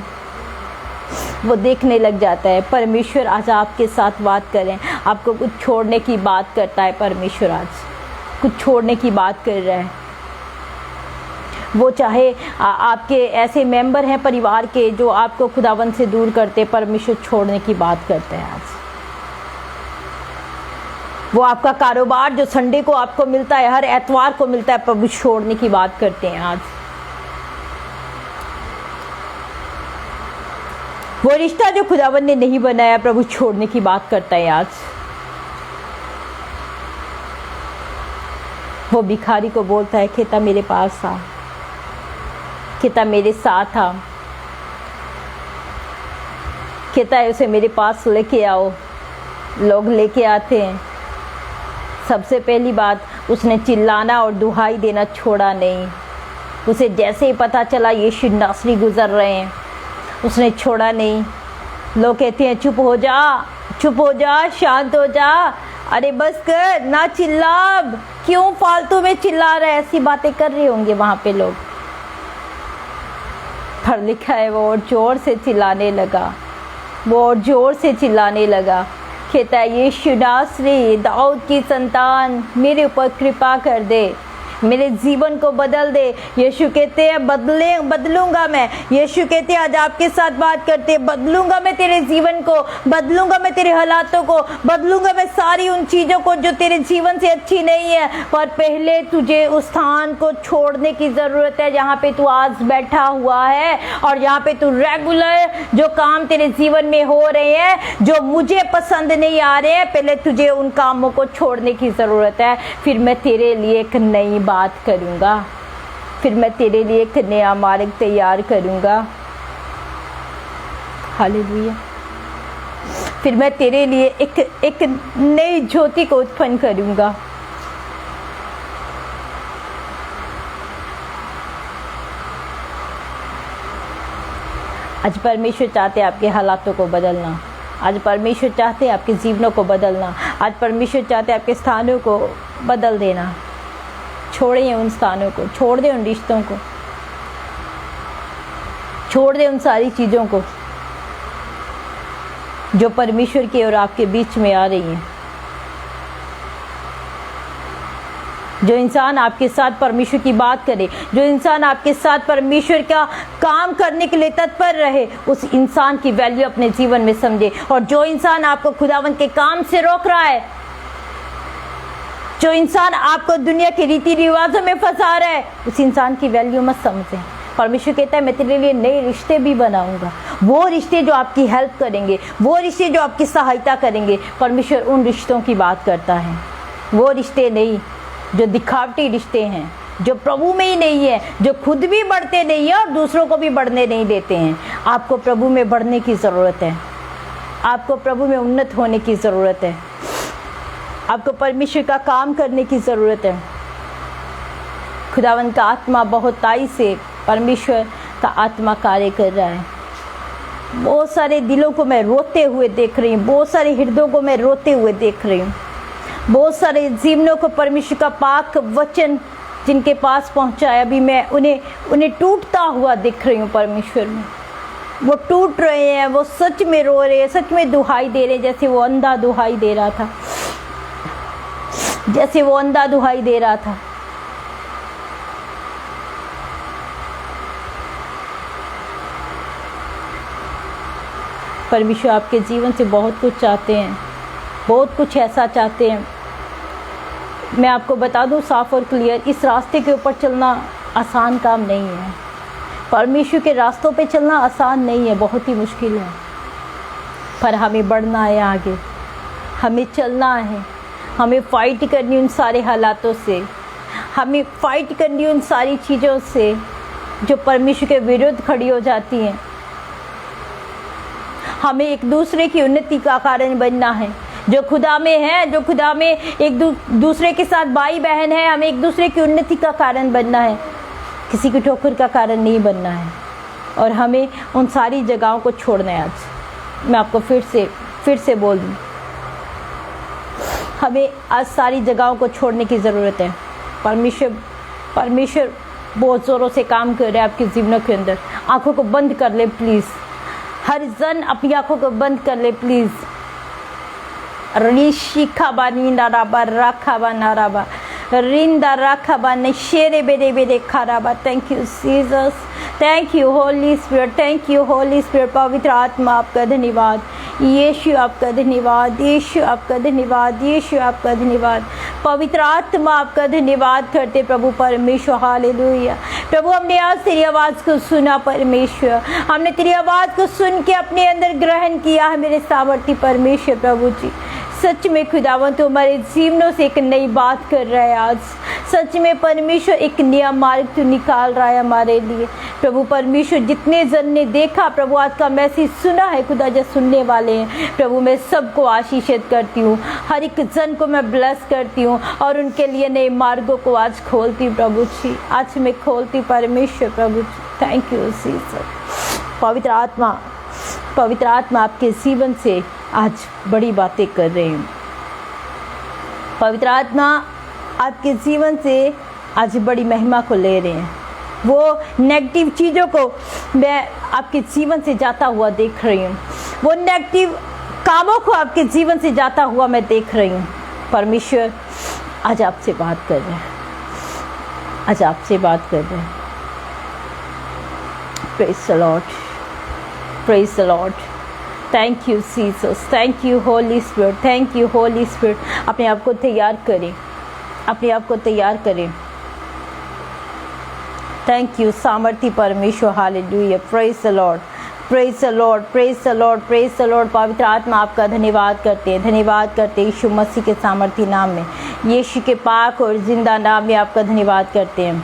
वो देखने लग जाता है। परमेश्वर आज आपके साथ बात करें, आपको कुछ छोड़ने की बात करता है। परमेश्वर आज कुछ छोड़ने की बात कर रहा है। वो चाहे आपके ऐसे मेंबर हैं परिवार के जो आपको खुदावन से दूर करते, परमेश्वर छोड़ने की बात करते हैं आज। वो आपका कारोबार जो संडे को आपको मिलता है, हर एतवार को मिलता है, प्रभु छोड़ने की बात करते हैं आज। वो रिश्ता जो खुदावन ने नहीं बनाया, प्रभु छोड़ने की बात करता है आज। वो भिखारी को बोलता है कहता मेरे पास आ, कहता मेरे साथ था, कहता है उसे मेरे पास लेके आओ। लोग लेके आते हैं। सबसे पहली बात, उसने चिल्लाना और दुहाई देना छोड़ा नहीं। उसे जैसे ही पता चला यीशु नासरी गुजर रहे हैं, उसने छोड़ा नहीं। लोग कहते हैं चुप हो जा, चुप हो जा, शांत हो जा, अरे बस कर, ना चिल्ला, अब क्यों फालतू में चिल्ला रहे, ऐसी बातें कर रहे होंगे वहाँ पे लोग। पर लिखा है वो और जोर से चिल्लाने लगा, वो और जोर से चिल्लाने लगा। कहता है यीशु नासरी, दाऊद की संतान, मेरे ऊपर कृपा कर दे, मेरे जीवन को बदल दे। यीशु कहते हैं बदलूंगा मैं। यीशु कहते हैं आज आपके साथ बात करते हैं, बदलूंगा मैं तेरे जीवन को, बदलूंगा मैं तेरे हालातों को, बदलूंगा मैं सारी उन चीज़ों को जो तेरे जीवन से अच्छी नहीं है। पर पहले तुझे उस स्थान को छोड़ने की ज़रूरत है जहाँ पे तू आज बैठा हुआ है, और जहाँ पे तू रेगुलर जो काम तेरे जीवन में हो रहे हैं, जो मुझे पसंद नहीं आ रहे हैं, पहले तुझे उन कामों को छोड़ने की ज़रूरत है। फिर मैं तेरे लिए एक नई बात करूँगा, फिर मैं तेरे लिए एक नया मार्ग तैयार करूँगा। हालेलुया। फिर मैं तेरे लिए एक नई ज्योति को उत्पन्न करूँगा। आज परमेश्वर चाहते हैं आपके हालातों को बदलना। आज परमेश्वर चाहते हैं आपके जीवनों को बदलना। आज परमेश्वर चाहते हैं आपके स्थानों को बदल देना। छोड़िए उन स्थानों को, छोड़ दे उन रिश्तों को, छोड़ दे उन सारी चीज़ों को जो परमेश्वर के और आपके बीच में आ रही हैं। जो इंसान आपके साथ परमेश्वर की बात करे, जो इंसान आपके साथ परमेश्वर का काम करने के लिए तत्पर रहे, उस इंसान की वैल्यू अपने जीवन में समझे। और जो इंसान आपको खुदावंत के काम से रोक रहा है, जो इंसान आपको दुनिया के रीति रिवाजों में फंसा रहा है, उस इंसान की वैल्यू मत समझें। परमेश्वर कहता है मैं तेरे लिए नए रिश्ते भी बनाऊंगा, वो रिश्ते जो आपकी हेल्प करेंगे, वो रिश्ते जो आपकी सहायता करेंगे। परमेश्वर उन रिश्तों की बात करता है, वो रिश्ते नहीं जो दिखावटी रिश्ते हैं, जो प्रभु में ही नहीं है, जो खुद भी बढ़ते नहीं है और दूसरों को भी बढ़ने नहीं देते हैं। आपको प्रभु में बढ़ने की ज़रूरत है, आपको प्रभु में उन्नत होने की ज़रूरत है, आपको परमेश्वर का काम करने की ज़रूरत है। खुदावंत का आत्मा बहुत ताई से परमेश्वर का आत्मा कार्य कर रहा है। बहुत सारे दिलों को मैं रोते हुए देख रही हूँ, बहुत सारे हृदयों को मैं रोते हुए देख रही हूँ। बहुत सारे जीवनों को परमेश्वर का पाक वचन जिनके पास पहुँचा है, अभी मैं उन्हें टूटता हुआ देख रही हूँ। परमेश्वर में वो टूट रहे हैं, वो सच में रो रहे हैं, सच में दुहाई दे रहे हैं, जैसे वो अंधा दुहाई दे रहा था, जैसे वो अंधा दुहाई दे रहा था। परमेश्वर आपके जीवन से बहुत कुछ चाहते हैं, बहुत कुछ ऐसा चाहते हैं। मैं आपको बता दूं साफ और क्लियर, इस रास्ते के ऊपर चलना आसान काम नहीं है। परमेश्वर के रास्तों पे चलना आसान नहीं है, बहुत ही मुश्किल है। पर हमें बढ़ना है आगे, हमें चलना है, हमें फाइट करनी उन सारे हालातों से, हमें फाइट करनी उन सारी चीज़ों से जो परमेश्वर के विरुद्ध खड़ी हो जाती हैं। हमें एक दूसरे की उन्नति का कारण बनना है। जो खुदा में है, जो खुदा में एक दूसरे के साथ भाई बहन है, हमें एक दूसरे की उन्नति का कारण बनना है, किसी की ठोकर का कारण नहीं बनना है। और हमें उन सारी जगहों को छोड़ना है। आज मैं आपको फिर से बोल दूँ, हमें आज सारी जगहों को छोड़ने की ज़रूरत है। परमेश्वर बहुत ज़ोरों से काम कर रहा है आपके जीवनों के अंदर। आंखों को बंद कर ले प्लीज़, हर जन अपनी आंखों को बंद कर ले प्लीज़। रिशिखा बानी नाराबा राखाबा नाराबा रिंदा राखाबा नशेरे बेरे बेरे खाराबा। Thank you Jesus, thank you Holy Spirit, thank you Holy Spirit. पवित्र आत्मा आपका धन्यवाद, यीशु आपका धन्यवाद, यीशु आपका धन्यवाद, यीशु आपका धन्यवाद। पवित्र आत्मा आपका धन्यवाद करते प्रभु परमेश्वर। हालेलुया प्रभु, हमने आज तेरी आवाज़ को सुना परमेश्वर, हमने तेरी आवाज़ को सुन के अपने अंदर ग्रहण किया है मेरे सामर्थ्य परमेश्वर। प्रभु जी सच में खुदावन तो हमारे जीवनों से एक नई बात कर रहा है। आज सच में परमेश्वर एक नया मार्ग तो निकाल रहा है हमारे लिए। प्रभु परमेश्वर, जितने जन ने देखा प्रभु आज का मैसेज सुना है खुदा, जो सुनने वाले हैं प्रभु, मैं सबको आशीषित करती हूँ, हर एक जन को मैं ब्लेस करती हूँ और उनके लिए नए मार्गों को आज खोलती हूँ प्रभु जी। आज मैं खोलती हूँ परमेश्वर प्रभु जी। Thank you Jesus. पवित्र आत्मा आपके जीवन से आज बड़ी बातें कर रहे हैं। पवित्र आत्मा आपके जीवन से आज बड़ी महिमा को ले रहे हैं। वो नेगेटिव चीज़ों को मैं आपके जीवन से जाता हुआ देख रही हूँ। वो नेगेटिव कामों को आपके जीवन से जाता हुआ मैं देख रही हूँ। परमेश्वर आज आपसे बात कर रहे हैं, आज आपसे बात कर रहे हैं। Praise the Lord, praise the Lord. Thank you Jesus, thank you Holy Spirit, thank you Holy spirit. अपने आप को तैयार करें, अपने आप को तैयार करें। थैंक यू सामर्थी परमेश्वर, hallelujah. Praise the Lord, praise the Lord, praise the Lord, praise the Lord. पवित्र आत्मा आपका धन्यवाद करते हैं, धन्यवाद करते हैं यीशु मसीह के सामर्थी नाम में, यीशु के पाक और जिंदा नाम में आपका धन्यवाद करते हैं।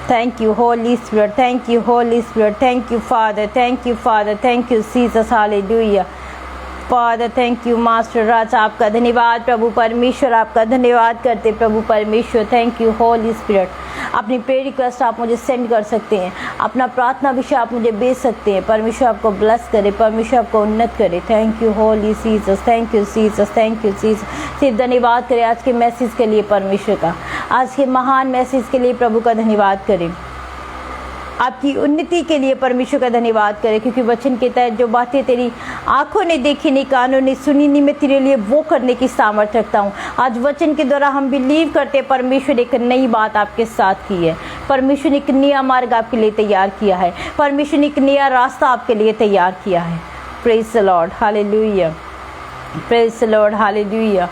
Thank you Holy Spirit, thank you Holy Spirit, thank you Father, thank you Father, thank you Jesus, hallelujah Father, thank you Master राजा, आपका धन्यवाद प्रभु परमेश्वर, आपका धन्यवाद करते प्रभु परमेश्वर। Thank you Holy Spirit। अपनी प्रेयर रिक्वेस्ट आप मुझे सेंड कर सकते हैं, अपना प्रार्थना विषय आप मुझे भेज सकते हैं। परमेश्वर आपको ब्लेस करे, परमेश्वर आपको उन्नत करे। Thank you Holi Jesus, thank you Jesus, thank you Jesus. सिर्फ धन्यवाद करें आज के मैसेज के लिए परमेश्वर का, आज के महान मैसेज के लिए प्रभु का धन्यवाद करें, आपकी उन्नति के लिए परमेश्वर का धन्यवाद करें। क्योंकि वचन कहता है जो बातें तेरी आंखों ने देखी नहीं, कानों ने सुनी नहीं, मैं तेरे लिए वो करने की सामर्थ्य रखता हूँ। आज वचन के द्वारा हम बिलीव करते हैं परमेश्वर ने एक नई बात आपके साथ की है, परमेश्वर ने एक नया मार्ग आपके लिए तैयार किया है, परमेश्वर ने एक नया रास्ता आपके लिए तैयार किया है। Praise the Lord, hallelujah, praise the Lord, hallelujah.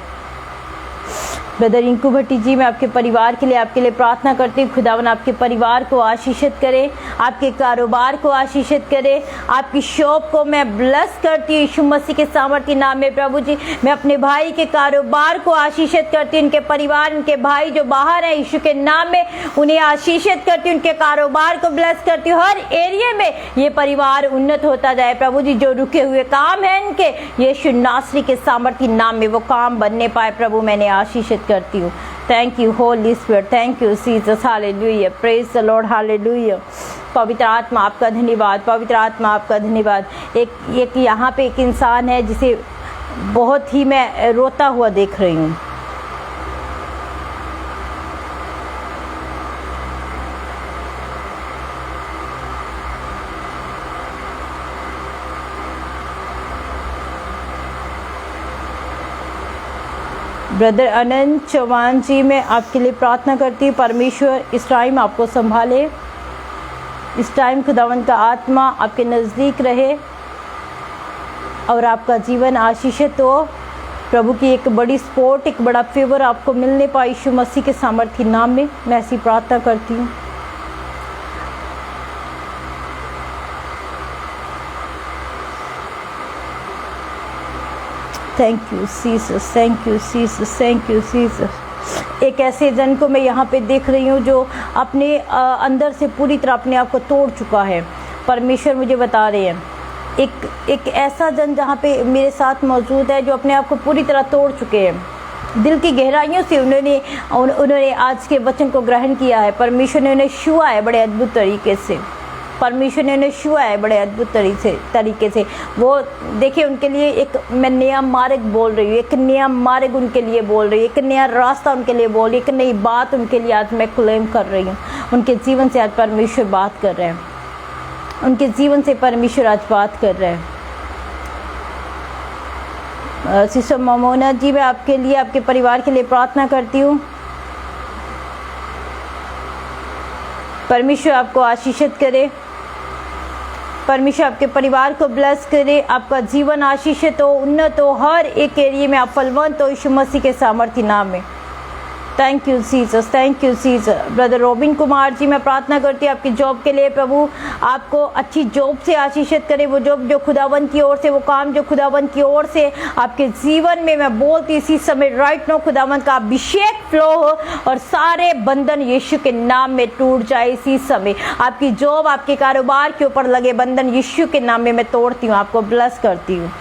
Brother Rinku Bhatti ji, मैं आपके परिवार के लिए प्रार्थना करती हूँ। खुदावन आपके परिवार को आशीषित करे, आपके कारोबार को आशीषित करे, आपकी शॉप को मैं ब्लेस करती हूँ यीशु मसीह के सामर्थ्य नाम में। प्रभु जी, मैं अपने भाई के कारोबार को आशीषित करती हूँ, उनके परिवार, उनके भाई जो बाहर हैं यीशु के नाम में उन्हें आशीषित करती हूँ, उनके कारोबार को ब्लेस करती हूँ। हर एरिया में ये परिवार उन्नत होता जाए प्रभु जी। जो रुके हुए काम है इनके यीशु नासरी के सामर्थ्य नाम में वो काम बनने पाए प्रभु, मैंने आशीषित करती हूँ। Thank you Holy Spirit, thank you Jesus, hallelujah, praise the Lord, hallelujah. पवित्र आत्मा आपका धन्यवाद, पवित्र आत्मा आपका धन्यवाद। एक यहाँ पे एक इंसान है जिसे बहुत ही मैं रोता हुआ देख रही हूँ। ब्रदर अनंत चौहान जी, मैं आपके लिए प्रार्थना करती हूँ परमेश्वर इस टाइम आपको संभाले, इस टाइम खुदावंत का आत्मा आपके नज़दीक रहे और आपका जीवन आशीषित हो। प्रभु की एक बड़ी सपोर्ट, एक बड़ा फेवर आपको मिलने पाए यीशु मसीह के सामर्थ्य नाम में, मैं ऐसी प्रार्थना करती हूँ। Thank you Jesus, thank you Jesus, thank you Jesus. एक ऐसे जन को मैं यहाँ पे देख रही हूँ जो अपने अंदर से पूरी तरह अपने आप को तोड़ चुका है। परमेश्वर मुझे बता रहे हैं एक ऐसा जन जहाँ पे मेरे साथ मौजूद है जो अपने आप को पूरी तरह तोड़ चुके हैं। दिल की गहराइयों से उन्होंने आज के वचन को ग्रहण किया है। परमेश्वर ने उन्हें छुआ है बड़े अद्भुत तरीके से, परमेश्वर ने उन्हें छुआ है बड़े अद्भुत तरीके से। वो देखिए, उनके लिए एक मैं नया मार्ग बोल रही हूँ, एक नया मार्ग उनके लिए बोल रही हूँ, एक नया रास्ता उनके लिए बोल रही हूँ, एक नई बात उनके लिए आज मैं क्लेम कर रही हूँ। उनके जीवन से आज परमेश्वर बात कर रहे हैं, उनके जीवन से परमेश्वर आज बात कर रहे हैं। सिस्टर मोमोना जी, मैं आपके लिए, आपके परिवार के लिए प्रार्थना करती हूँ। परमेश्वर आपको आशीषित करे, परमेश्वर आपके परिवार को ब्लेस करे, आपका जीवन आशीषित हो, उन्नत हो, हर एक एरिया में आप फलवंत हो यीशु मसीह के सामर्थ्य नाम में। Thank you Jesus, thank you Jesus. Brother Robin Kumar ji, मैं प्रार्थना करती हूँ आपकी जॉब के लिए, प्रभु आपको अच्छी जॉब से आशीषित करे। वो जॉब जो खुदावंद की ओर से, वो काम जो खुदावंद की ओर से आपके जीवन में, मैं बोलती इसी समय राइट नो खुदावंद का अभिषेक फ्लो हो और सारे बंधन यीशु के नाम में टूट जाए इसी समय। आपकी जॉब, आपके कारोबार के ऊपर लगे बंधन यीशु के नाम में मैं तोड़ती हूँ, आपको ब्लेस करती हूँ।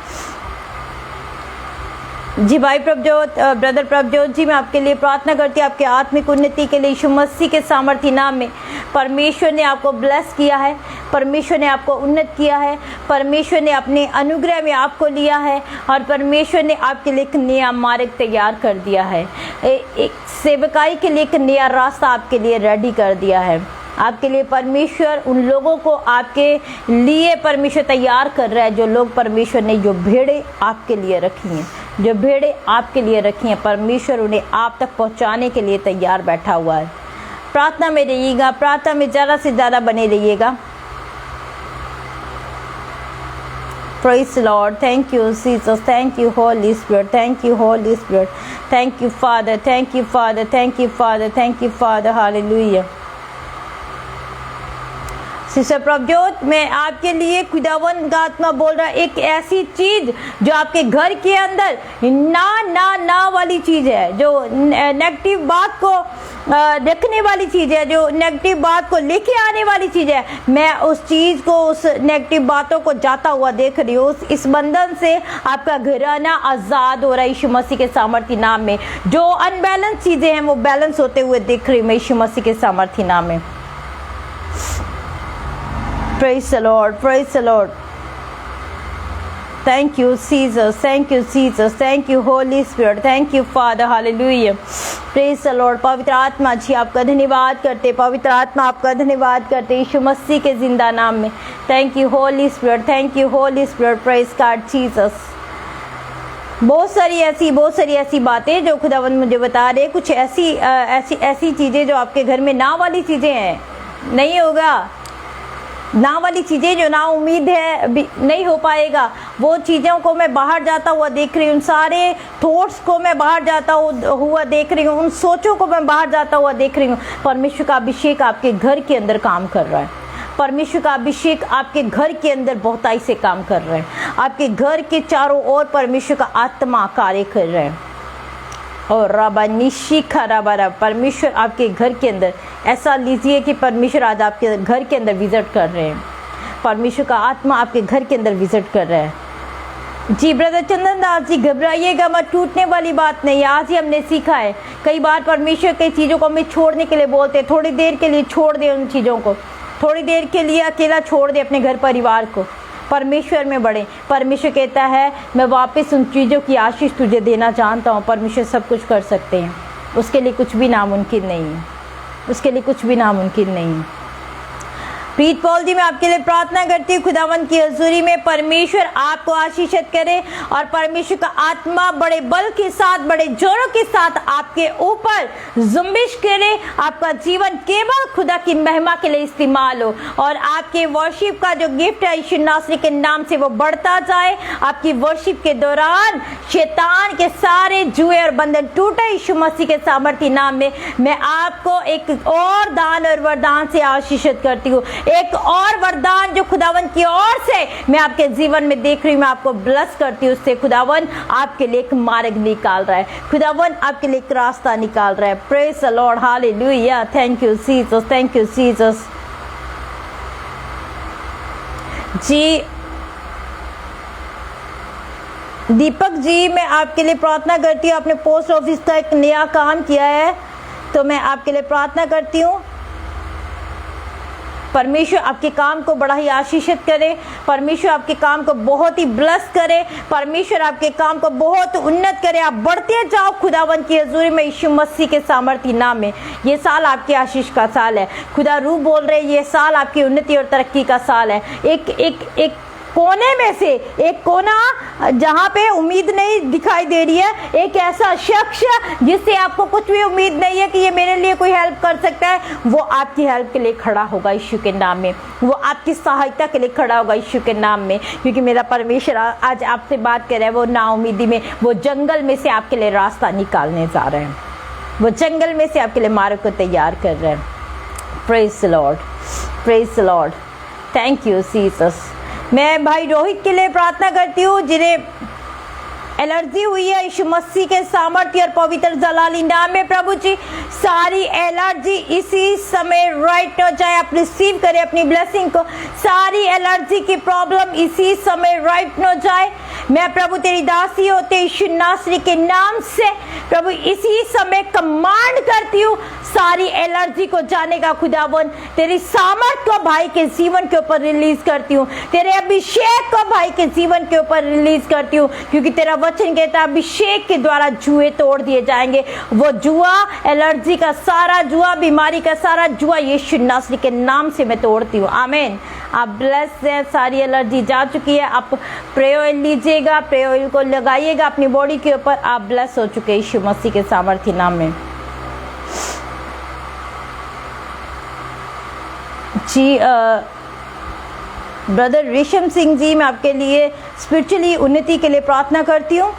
जी भाई प्रभजोत, ब्रदर प्रभजोत जी, मैं आपके लिए प्रार्थना करती हूँ आपके आत्मिक उन्नति के लिए यीशु मसीह के सामर्थ्य नाम में। परमेश्वर ने आपको ब्लेस किया है, परमेश्वर ने आपको उन्नत किया है, परमेश्वर ने अपने अनुग्रह में आपको लिया है और परमेश्वर ने आपके लिए एक नया मार्ग तैयार कर दिया है। एक सेवकाई के लिए एक नया रास्ता आपके लिए रेडी कर दिया है। आपके लिए परमेश्वर उन लोगों को आपके लिए परमेश्वर तैयार कर रहा है, जो लोग परमेश्वर ने, जो भेड़ें आपके लिए रखी हैं, जो भेड़ें आपके लिए रखी हैं, परमेश्वर उन्हें आप तक पहुंचाने के लिए तैयार बैठा हुआ है। प्रार्थना में रहिएगा, प्रार्थना में ज़्यादा से ज़्यादा बने रहिएगा। Praise the Lord. Thank you, Jesus. Thank you, Holy Spirit. Thank you, Holy Spirit. Thank you, Father. Thank you, Father. Thank you, Father. Thank you, Father. Hallelujah. Sister Prabhjot, मैं आपके लिए खुदावंद का आत्मा बोल रहा है, एक ऐसी चीज जो आपके घर के अंदर ना वाली चीज है, जो नेगेटिव बात को देखने वाली चीज है, जो नेगेटिव बात को लेके आने वाली चीज है, मैं उस चीज को, उस नेगेटिव बातों को जाता हुआ देख रही हूँ। इस बंधन से आपका घराना आजाद हो रहा है यीशु मसीह के सामर्थ्य नाम में। जो अनबैलेंस चीजें हैं वो बैलेंस होते हुए देख रही हूँ मैं यीशु मसीह के सामर्थ्य नाम में। Praise the Lord, praise the Lord. Thank you, Jesus. Thank you, Jesus. Thank you, Holy Spirit. Thank you, Father. Hallelujah. Praise the Lord. पवित्र आत्मा जी आपका धन्यवाद करते, पवित्र आत्मा आपका धन्यवाद करते यीशु मसीह के जिंदा नाम में। Thank you, Holy Spirit. Thank you, Holy Spirit. Praise God, Jesus. बहुत सारी ऐसी बातें जो खुदावंद मुझे बता रहे, कुछ ऐसी चीजें जो आपके घर में ना वाली चीजें हैं, नहीं होगा ना वाली चीज़ें, जो ना उम्मीद है नहीं हो पाएगा, वो चीज़ों को मैं बाहर जाता हुआ देख रही हूँ। उन सारे थॉट्स को मैं बाहर जाता हुआ देख रही हूँ, उन सोचों को मैं बाहर जाता हुआ देख रही हूँ। परमेश्वर का अभिषेक आपके घर के अंदर काम कर रहा है, परमेश्वर का अभिषेक आपके घर के अंदर बहुताई से काम कर रहा है। आपके घर के चारों ओर परमेश्वर का आत्मा कार्य कर रहा है और रबानिशी खराबरा, परमेश्वर आपके घर के अंदर, ऐसा लीजिए कि परमेश्वर आज आपके घर के अंदर विजिट कर रहे हैं, परमेश्वर का आत्मा आपके घर के अंदर विजिट कर रहा है। जी ब्रदर चंदन दास जी, घबराइएगा मत, टूटने वाली बात नहीं। आज ही हमने सीखा है, कई बार परमेश्वर कई चीज़ों को हमें छोड़ने के लिए बोलते हैं, थोड़ी देर के लिए छोड़ दे उन चीज़ों को, थोड़ी देर के लिए अकेला छोड़ दे अपने घर परिवार को, परमेश्वर में बढ़े। परमेश्वर कहता है मैं वापस उन चीज़ों की आशीष तुझे देना चाहता हूँ। परमेश्वर सब कुछ कर सकते हैं, उसके लिए कुछ भी नामुमकिन नहीं है, उसके लिए कुछ भी नामुमकिन नहीं है। प्रीत पॉल जी, मैं आपके लिए प्रार्थना करती हूँ खुदावंद की हजूरी में परमेश्वर आपको आशीषित करे और परमेश्वर का आत्मा बड़े बल के साथ, बड़े जोरों के साथ आपके ऊपर जुम्बिश करे। आपका जीवन केवल खुदा की महिमा के लिए इस्तेमाल हो और आपके वर्शिप का जो गिफ्ट है यीशु नासरी के नाम से वो बढ़ता जाए। आपकी वर्शिप के दौरान शैतान के सारे जुए और बंधन टूटे यीशु मसीह के सामर्थ्य नाम में। मैं आपको एक और दान और वरदान से आशीषित करती हूँ, एक और वरदान जो खुदावंद की ओर से मैं आपके जीवन में देख रही हूँ, मैं आपको ब्लेस करती हूँ। उससे खुदावंद आपके लिए एक मार्ग निकाल रहा है, खुदावंद आपके लिए एक रास्ता निकाल रहा है। Praise the Lord, hallelujah, thank you Jesus, thank you Jesus. जी दीपक जी, मैं आपके लिए प्रार्थना करती हूँ। आपने पोस्ट ऑफिस का एक नया काम किया है, तो मैं आपके लिए प्रार्थना करती हूँ परमेश्वर आपके काम को बड़ा ही आशीषित करे, परमेश्वर आपके काम को बहुत ही ब्लेस करे, परमेश्वर आपके काम को बहुत उन्नत करे। आप बढ़ते जाओ खुदावंद की हजूरी में यीशु मसीह के सामर्थ्य नाम में। ये साल आपके आशीष का साल है, खुदा रूह बोल रहे ये साल आपकी उन्नति और तरक्की का साल है। एक कोने में से एक कोना जहाँ पे उम्मीद नहीं दिखाई दे रही है, एक ऐसा शख्स जिससे आपको कुछ भी उम्मीद नहीं है कि ये मेरे लिए कोई हेल्प कर सकता है, वो आपकी हेल्प के लिए खड़ा होगा यीशु के नाम में, वो आपकी सहायता के लिए खड़ा होगा यीशु के नाम में। क्योंकि मेरा परमेश्वर आज आपसे बात कर रहा है, वो नाउमीदी में, वो जंगल में से आपके लिए रास्ता निकालने जा रहे हैं। वो जंगल में से आपके लिए मार्ग को तैयार कर रहे हैं। Praise the Lord, praise the Lord, thank you Jesus. मैं भाई रोहित के लिए प्रार्थना करती हूँ जिन्हें एलर्जी हुई है, यीशु मसीह के सामर्थ्य और पवित्र जलाली नाम में प्रभु जी सारी एलर्जी इसी समय राइट हो जाए। आप रिसीव करें अपनी ब्लेसिंग को। सारी एलर्जी की प्रॉब्लम इसी समय राइट हो जाए। मैं प्रभु तेरी दासी होते यीशु नासरी के नाम से प्रभु इसी समय कमांड करती हूँ, सारी एलर्जी को जाने का खुदावन तेरी सामर्थ को भाई के जीवन के ऊपर रिलीज करती हूँ, तेरे अभिषेक को भाई के जीवन के ऊपर रिलीज करती हूँ, क्योंकि तेरा वचन कहता है अभिषेक के द्वारा जुए तोड़ दिए जाएंगे। वो जुआ, एलर्जी का सारा जुआ, बीमारी का सारा जुआ यीशु नासरी के नाम से मैं तोड़ती हूँ। आमीन। आप ब्लेस हैं, सारी एलर्जी जा चुकी है। आप प्रे ऑयल लीजिएगा, प्रे ऑयल को लगाइएगा अपनी बॉडी के ऊपर। आप ब्लेस हो चुके हैं यीशु मसीह के सामर्थ्य नाम में। जी ब्रदर रेशम सिंह जी, मैं आपके लिए स्पिरिचुअली उन्नति के लिए प्रार्थना करती हूँ।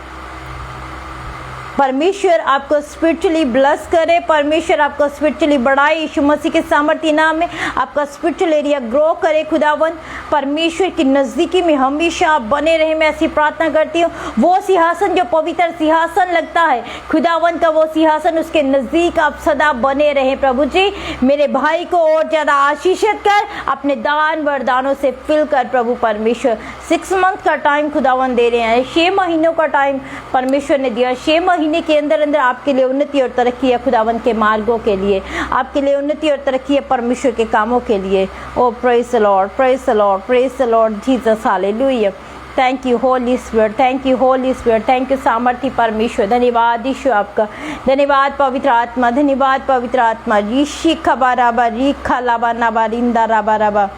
परमेश्वर आपको स्पिरिचुअली ब्लेस करे, परमेश्वर आपको स्पिरिचुअली बढ़ाए यीशु मसीह के सामर्थ्य नाम में। आपका स्पिरिचुअल एरिया ग्रो करे खुदावन। परमेश्वर की नज़दीकी में हमेशा आप बने रहे, मैं ऐसी प्रार्थना करती हूँ। वो सिंहासन जो पवित्र सिंहासन लगता है खुदावन का, वो सिंहासन उसके नज़दीक आप सदा बने रहे प्रभु जी। मेरे भाई को और ज़्यादा आशीषित कर, अपने दान वरदानों से फिल कर प्रभु परमेश्वर। 6 मंथ का टाइम खुदावन दे रहे हैं, 6 महीनों का टाइम परमेश्वर ने दिया। 6 महीने के अंदर अंदर आपके लिए उन्नति और तरक्की है खुदावन के मार्गों के लिए, आपके लिए उन्नति और तरक्की है परमेश्वर के कामों के लिए। Oh praise the Lord, praise the Lord, praise the Lord Jesus, hallelujah. Thank you Holy Spirit, thank you Holy Spirit, thank you सामर्थ्य परमेश्वर। धन्यवाद यीशु आपका, धन्यवाद पवित्र आत्मा, धन्यवाद पवित्र आत्मा। ऋषि खबाराबा री खलाबा नाबा रिंदा राबा राबा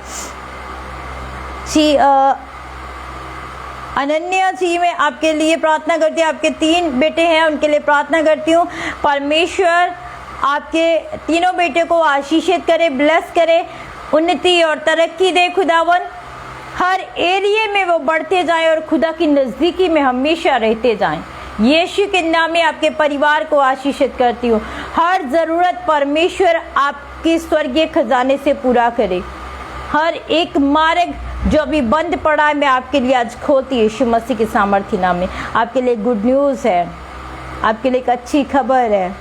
जी। अनन्या जी, मैं आपके लिए प्रार्थना करती हूँ। आपके 3 बेटे हैं, उनके लिए प्रार्थना करती हूँ। परमेश्वर आपके तीनों बेटे को आशीषित करे, ब्लेस करे, उन्नति और तरक्की दे खुदावन। हर एरिया में वो बढ़ते जाएं और खुदा की नज़दीकी में हमेशा रहते जाएं। यीशु के नाम में आपके परिवार को आशीषित करती हूँ। हर ज़रूरत परमेश्वर आपकी स्वर्गीय खजाने से पूरा करे। हर एक मार्ग जो अभी बंद पड़ा है मैं आपके लिए आज खोलती हूँ यीशु मसीह के सामर्थ्य नाम में। आपके लिए गुड न्यूज़ है, आपके लिए एक अच्छी खबर है।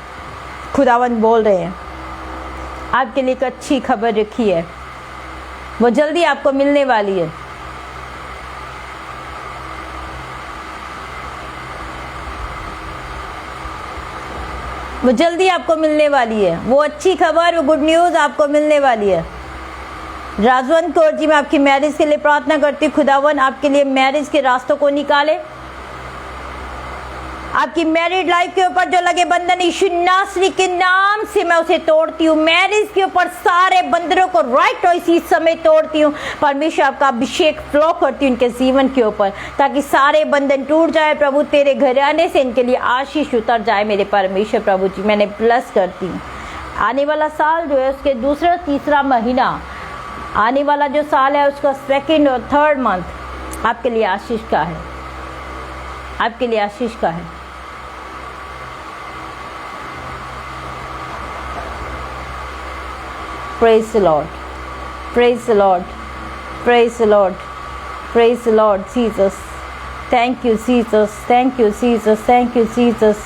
खुदावंद बोल रहे हैं आपके लिए एक अच्छी खबर रखी है, वो जल्दी आपको मिलने वाली है। वो जल्दी आपको मिलने वाली है, वो अच्छी खबर, वो गुड न्यूज़ आपको मिलने वाली है। राजवंत कौर जी, मैं आपकी मैरिज के लिए प्रार्थना करती हूँ। खुदावन आपके लिए मैरिज के रास्तों को निकाले। आपकी मैरिड लाइफ के ऊपर जो लगे बंधन यीशु नासरी के नाम से मैं उसे तोड़ती हूँ। मैरिज के ऊपर सारे बंधनों को राइट इसी समय तोड़ती हूँ। परमेश्वर आपका अभिषेक फ्लो करती हूँ इनके जीवन के ऊपर, ताकि सारे बंधन टूट जाए प्रभु। तेरे घराने से इनके लिए आशीष उतर जाए मेरे परमेश्वर प्रभु जी। मैंने ब्लेस करती हूँ। आने वाला साल जो है उसके दूसरा तीसरा महीना, आने वाला जो साल है उसका 2nd और 3rd मंथ आपके लिए आशीष का है, आपके लिए आशीष का है। Praise the Lord, praise the Lord, praise the Lord, praise the Lord Jesus. Thank you Jesus, thank you Jesus, thank you Jesus.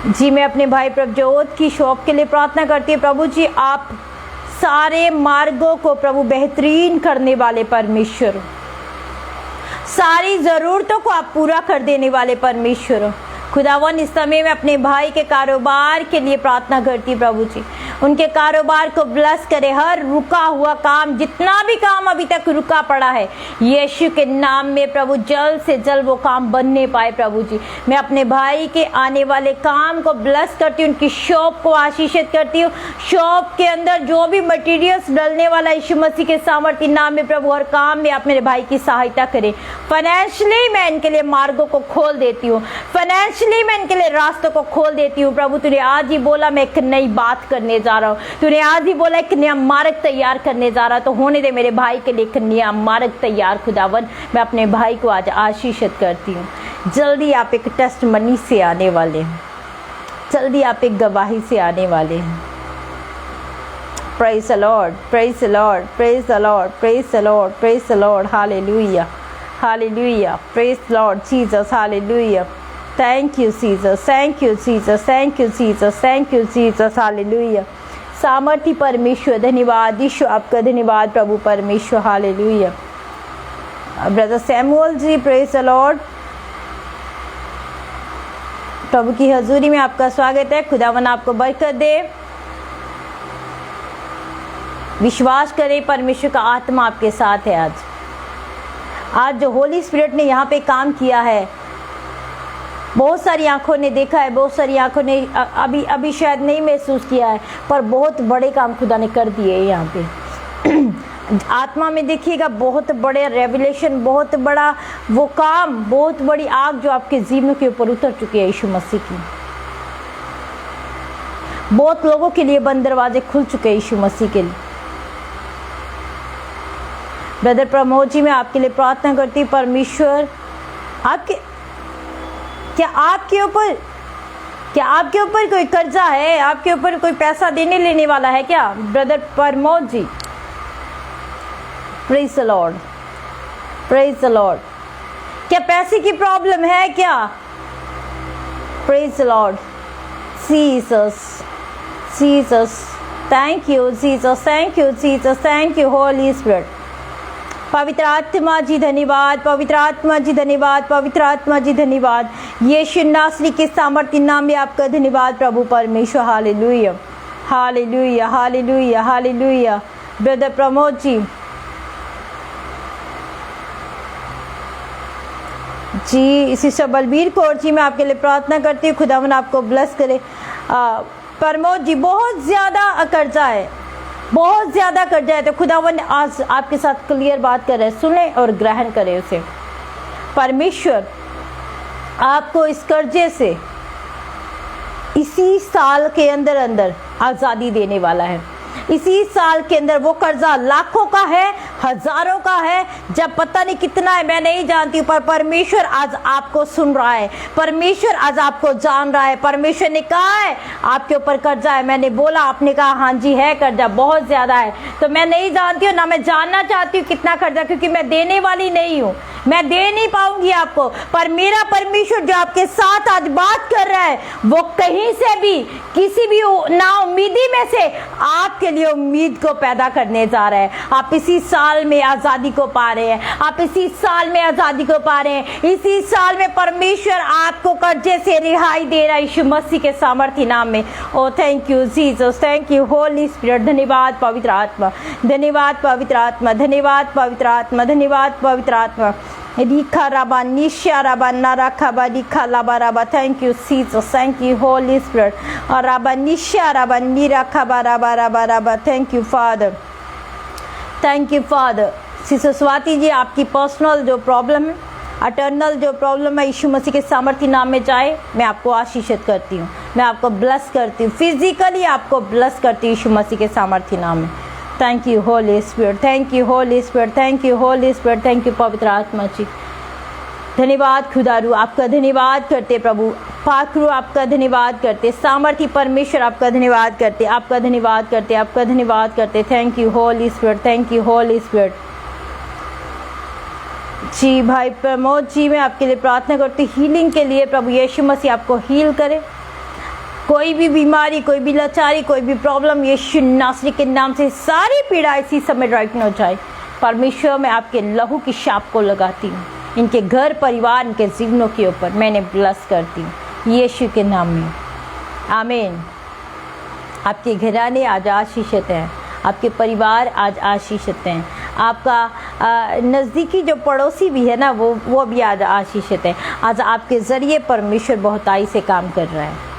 जी, मैं अपने भाई प्रभजोत की शॉप के लिए प्रार्थना करती हूँ। प्रभु जी, आप सारे मार्गों को प्रभु बेहतरीन करने वाले परमेश्वर, सारी ज़रूरतों को आप पूरा कर देने वाले परमेश्वर। खुदावन, इस समय मैं अपने भाई के कारोबार के लिए प्रार्थना करती प्रभु जी, उनके कारोबार को ब्लेस करे। हर रुका हुआ काम, जितना भी काम अभी तक रुका पड़ा है, यीशु के नाम में प्रभु जल्द से जल्द वो काम बनने पाए प्रभु जी। मैं अपने भाई के आने वाले काम को ब्लेस करती हूँ, उनकी शॉप को आशीषित करती हूँ। शॉप के अंदर जो भी मटेरियल्स डलने वाला यीशु मसीह के सामर्थ्य नाम में प्रभु, हर काम में आप मेरे भाई की सहायता करें। फाइनेंशियली मैं इनके लिए मार्गों को खोल देती हूँ, फाइनेंशियली मैं इनके लिए रास्तों को खोल देती हूँ। प्रभु, तूने आज ही बोला मैं एक नई बात करने जा रहा हूँ, तूने आज ही बोला एक नया मार्ग तैयार करने जा रहा, तो होने दे मेरे भाई के लिए एक नया मार्ग तैयार खुदावन। मैं अपने भाई को आज आशीषित करती हूँ जल्दी आप एक टेस्टमनी से आने वाले हैं, जल्दी आप एक गवाही से आने वाले हैं। Praise the Lord, praise the Lord, praise the Lord, praise the Lord, praise the Lord, hallelujah, hallelujah, praise the Lord Jesus, hallelujah. Thank you Jesus, thank you Jesus, thank you Jesus, thank you Jesus, hallelujah. सामर्थी परमेश्वर धन्यवाद, यीशु आपका धन्यवाद प्रभु परमेश्वर, hallelujah. Brother Samuel ji, praise the Lord, प्रभु की हजूरी में आपका स्वागत है। खुदावन आपको बरकत दे। विश्वास करें परमेश्वर का आत्मा आपके साथ है। आज जो होली स्पिरिट ने यहाँ पे काम किया है, बहुत सारी आंखों ने देखा है, बहुत सारी आंखों ने अभी शायद नहीं महसूस किया है, पर बहुत बड़े काम खुदा ने कर दिए यहाँ पे। आत्मा में देखिएगा, बहुत बड़े रेवलेशन, बहुत बड़ा वो काम, बहुत बड़ी आग जो आपके जीवन के ऊपर उतर चुकी है यीशु मसीह की। बहुत लोगों के लिए बंद दरवाजे खुल चुके हैं यीशु मसीह के लिए। ब्रदर प्रमोद जी, मैं आपके लिए प्रार्थना करती हूँ। परमेश्वर क्या आपके ऊपर कोई कर्जा है? आपके ऊपर कोई पैसा देने लेने वाला है क्या brother Pramod ji? Praise the Lord, praise the Lord. क्या पैसे की प्रॉब्लम है क्या? Praise the Lord Jesus, Jesus, thank you Jesus, thank you Jesus, thank you Holy Spirit. पवित्र आत्मा जी धन्यवाद, पवित्र आत्मा जी धन्यवाद, पवित्र आत्मा जी धन्यवाद। यीशु नासरी के सामर्थ्य नाम में आपका धन्यवाद प्रभु परमेश्वर, hallelujah, hallelujah, hallelujah, hallelujah. Brother Pramod ji, जी सिस्टर बलबीर कौर जी, मैं आपके लिए प्रार्थना करती हूँ। खुदावन आपको ब्लेस करे। प्रमोद जी, बहुत ज़्यादा कर्जा है, बहुत ज़्यादा कर्जा है, तो खुदावन आज आपके साथ क्लियर बात कर रहे हैं, सुने और ग्रहण करें उसे। परमेश्वर आपको इस कर्जे से इसी साल के अंदर अंदर आज़ादी देने वाला है। इसी साल के अंदर वो कर्जा लाखों का है, हजारों का है, जब पता नहीं कितना है मैं नहीं जानती हूँ, पर परमेश्वर आज आपको सुन रहा है, परमेश्वर आज आपको जान रहा है। परमेश्वर ने कहा है आपके ऊपर कर्जा है। मैंने बोला, आपने कहा हाँ जी है कर्जा, बहुत ज्यादा है। तो मैं नहीं जानती हूँ, ना मैं जानना चाहती हूँ कितना कर्जा, क्योंकि मैं देने वाली नहीं हूँ, मैं दे नहीं पाऊंगी आपको। पर मेरा परमेश्वर जो आपके साथ आज बात कर रहा है, वो कहीं से भी, किसी भी नाउम्मीदी में से आपके लिए उम्मीद को पैदा करने जा रहा है। आप इसी साल में आजादी को पा रहे हैं, आप इसी साल में आजादी को पा रहे हैं। इसी साल में परमेश्वर आपको कर्जे से रिहाई दे रहा है यीशु मसीह के सामर्थ्य नाम में। Oh thank you Jesus, thank you Holy Spirit. धन्यवाद पवित्र आत्मा, धन्यवाद पवित्र आत्मा, धन्यवाद पवित्र आत्मा, धन्यवाद पवित्र आत्मा। रिखा राबा निशा राबा नाराखा बा रिखा लाबा राबा। Thank you Jesus, thank you Holy Spirit. और राबा निशा राबा निराखा बा राबा राबा राबा। Thank you father, thank you father. Sister Swati ji, आपकी पर्सनल जो प्रॉब्लम है, अटर्नल जो प्रॉब्लम है, यीशु मसीह के सामर्थ्य नाम में जाए। मैं आपको आशीषित करती हूँ, मैं आपको ब्लेस करती हूँ, फिजिकली आपको ब्लेस करती हूँ यीशु मसीह के सामर्थ्य नाम में। Thank you Holy Spirit, thank you Holy Spirit, thank you Holy Spirit, thank you पवित्र आत्मा जी। धन्यवाद खुदारू, आपका धन्यवाद करते प्रभु। पाखरू आपका धन्यवाद करते, सामर्थ्य परमेश्वर आपका धन्यवाद करते, आपका धन्यवाद करते, आपका धन्यवाद करते। Thank you Holy Spirit, thank you Holy Spirit. जी भाई प्रमोद जी, मैं आपके लिए प्रार्थना करती हीलिंग के लिए। प्रभु यीशु मसीह आपको हील करे। कोई भी बीमारी, कोई भी लाचारी, कोई भी प्रॉब्लम, यीशु नासरी के नाम से सारी पीड़ा इसी समय राइट हो जाए। परमेश्वर, मैं आपके लहू की शाप को लगाती हूँ, इनके घर परिवार, इनके जीवनों के ऊपर मैंने ब्लेस करती हूँ यीशु के नाम में, आमीन। आपके घराने आज आशीषित हैं, आपके परिवार आज आशीषित हैं, आपका नज़दीकी जो पड़ोसी भी है ना, वो भी आज आशीषित है। आज आपके ज़रिए परमेश्वर बहुताई से काम कर रहा है।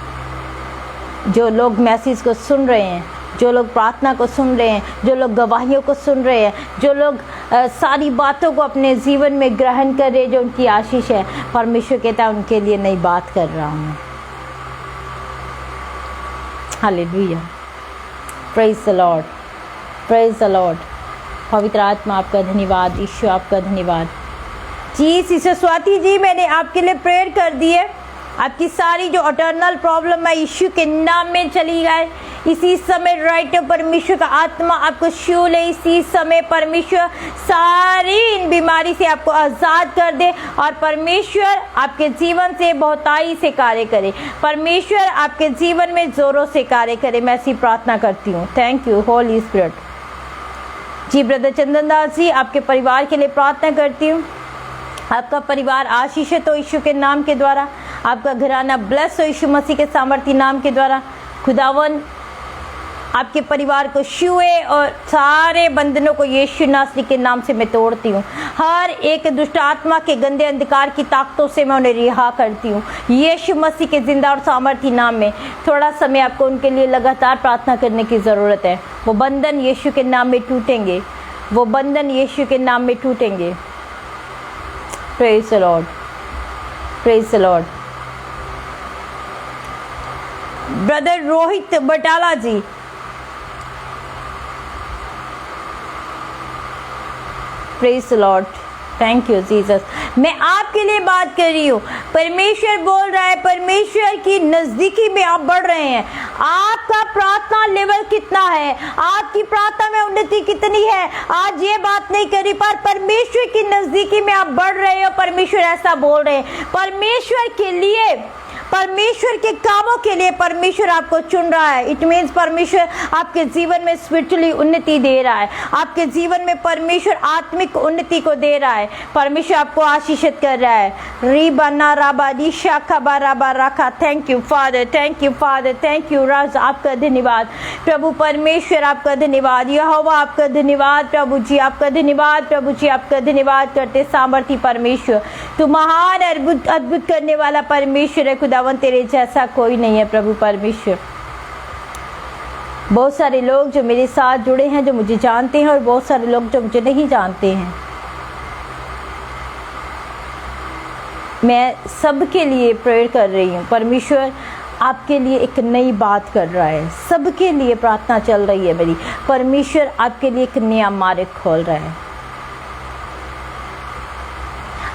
जो लोग मैसेज को सुन रहे हैं, जो लोग प्रार्थना को सुन रहे हैं, जो लोग गवाहियों को सुन रहे हैं, जो लोग सारी बातों को अपने जीवन में ग्रहण कर रहे हैं, जो उनकी आशीष है, परमेश्वर कहता है उनके लिए नई बात कर रहा हूँ। Hallelujah, praise the Lord, praise the Lord. पवित्र आत्मा आपका धन्यवाद, ईश्वर आपका धन्यवाद। जी सिस्टर स्वाति जी, मैंने आपके लिए प्रेयर कर दी है। आपकी सारी जो अटर्नल प्रॉब्लम है यीशु के नाम में चली जाए। इसी समय राइट परमेश्वर का आत्मा आपको छू ले। इसी समय परमेश्वर सारी इन बीमारी से आपको आज़ाद कर दे और परमेश्वर आपके जीवन से बहुताई से कार्य करे। परमेश्वर आपके जीवन में जोरों से कार्य करे। मैं ऐसी प्रार्थना करती हूँ। Thank you Holy Spirit. जी ब्रदर चंदन दास जी, आपके परिवार के लिए प्रार्थना करती हूँ। आपका परिवार आशीषित हो यीशु के नाम के द्वारा। आपका घराना ब्लेस हो यीशु मसीह के सामर्थी नाम के द्वारा। खुदावन आपके परिवार को छुए और सारे बंधनों को यीशु नासरी के नाम से मैं तोड़ती हूँ। हर एक दुष्ट आत्मा के गंदे अंधकार की ताकतों से मैं उन्हें रिहा करती हूँ यीशु मसीह के जिंदा और सामर्थी नाम में। थोड़ा समय आपको उनके लिए लगातार प्रार्थना करने की ज़रूरत है। वो बंधन यीशु के नाम में टूटेंगे। वो बंधन यीशु के नाम में टूटेंगे। Praise the Lord, praise the Lord. Brother Rohit Batala ji, praise the Lord, thank you Jesus. मैं आपके लिए बात कर रही हूँ। परमेश्वर बोल रहा है, परमेश्वर की नजदीकी में आप बढ़ रहे हैं। आपका प्रार्थना लेवल कितना है, आपकी प्रार्थना में उन्नति कितनी है, आज ये बात नहीं करी, पर परमेश्वर की नजदीकी में आप बढ़ रहे हो। परमेश्वर ऐसा बोल रहे हैं। परमेश्वर के लिए, परमेश्वर के कामों के लिए परमेश्वर आपको चुन रहा है। इट मीन्स परमेश्वर आपके जीवन में स्पिरिचुअली उन्नति दे रहा है। आपके जीवन में परमेश्वर आत्मिक उन्नति को दे रहा है। परमेश्वर आपको आशीषित कर रहा है। री बना राबा दी शाखा बाराबा रखा। Thank you father, thank you father, thank you Raj. आपका धन्यवाद प्रभु परमेश्वर, आपका धन्यवाद यहोवा, आपका धन्यवाद प्रभु जी, आपका धन्यवाद प्रभु जी, आपका धन्यवाद करते सामर्थी परमेश्वर। तू महान अद्भुत अद्भुत करने वाला परमेश्वर है। खुदावन तेरे जैसा कोई नहीं है प्रभु परमेश्वर। बहुत सारे लोग जो मेरे साथ जुड़े हैं, जो मुझे जानते हैं, और बहुत सारे लोग जो मुझे नहीं जानते हैं, मैं सबके लिए प्रेयर कर रही हूँ। परमेश्वर आपके लिए एक नई बात कर रहा है। सबके लिए प्रार्थना चल रही है मेरी। परमेश्वर आपके लिए एक नया मार्ग खोल रहा है।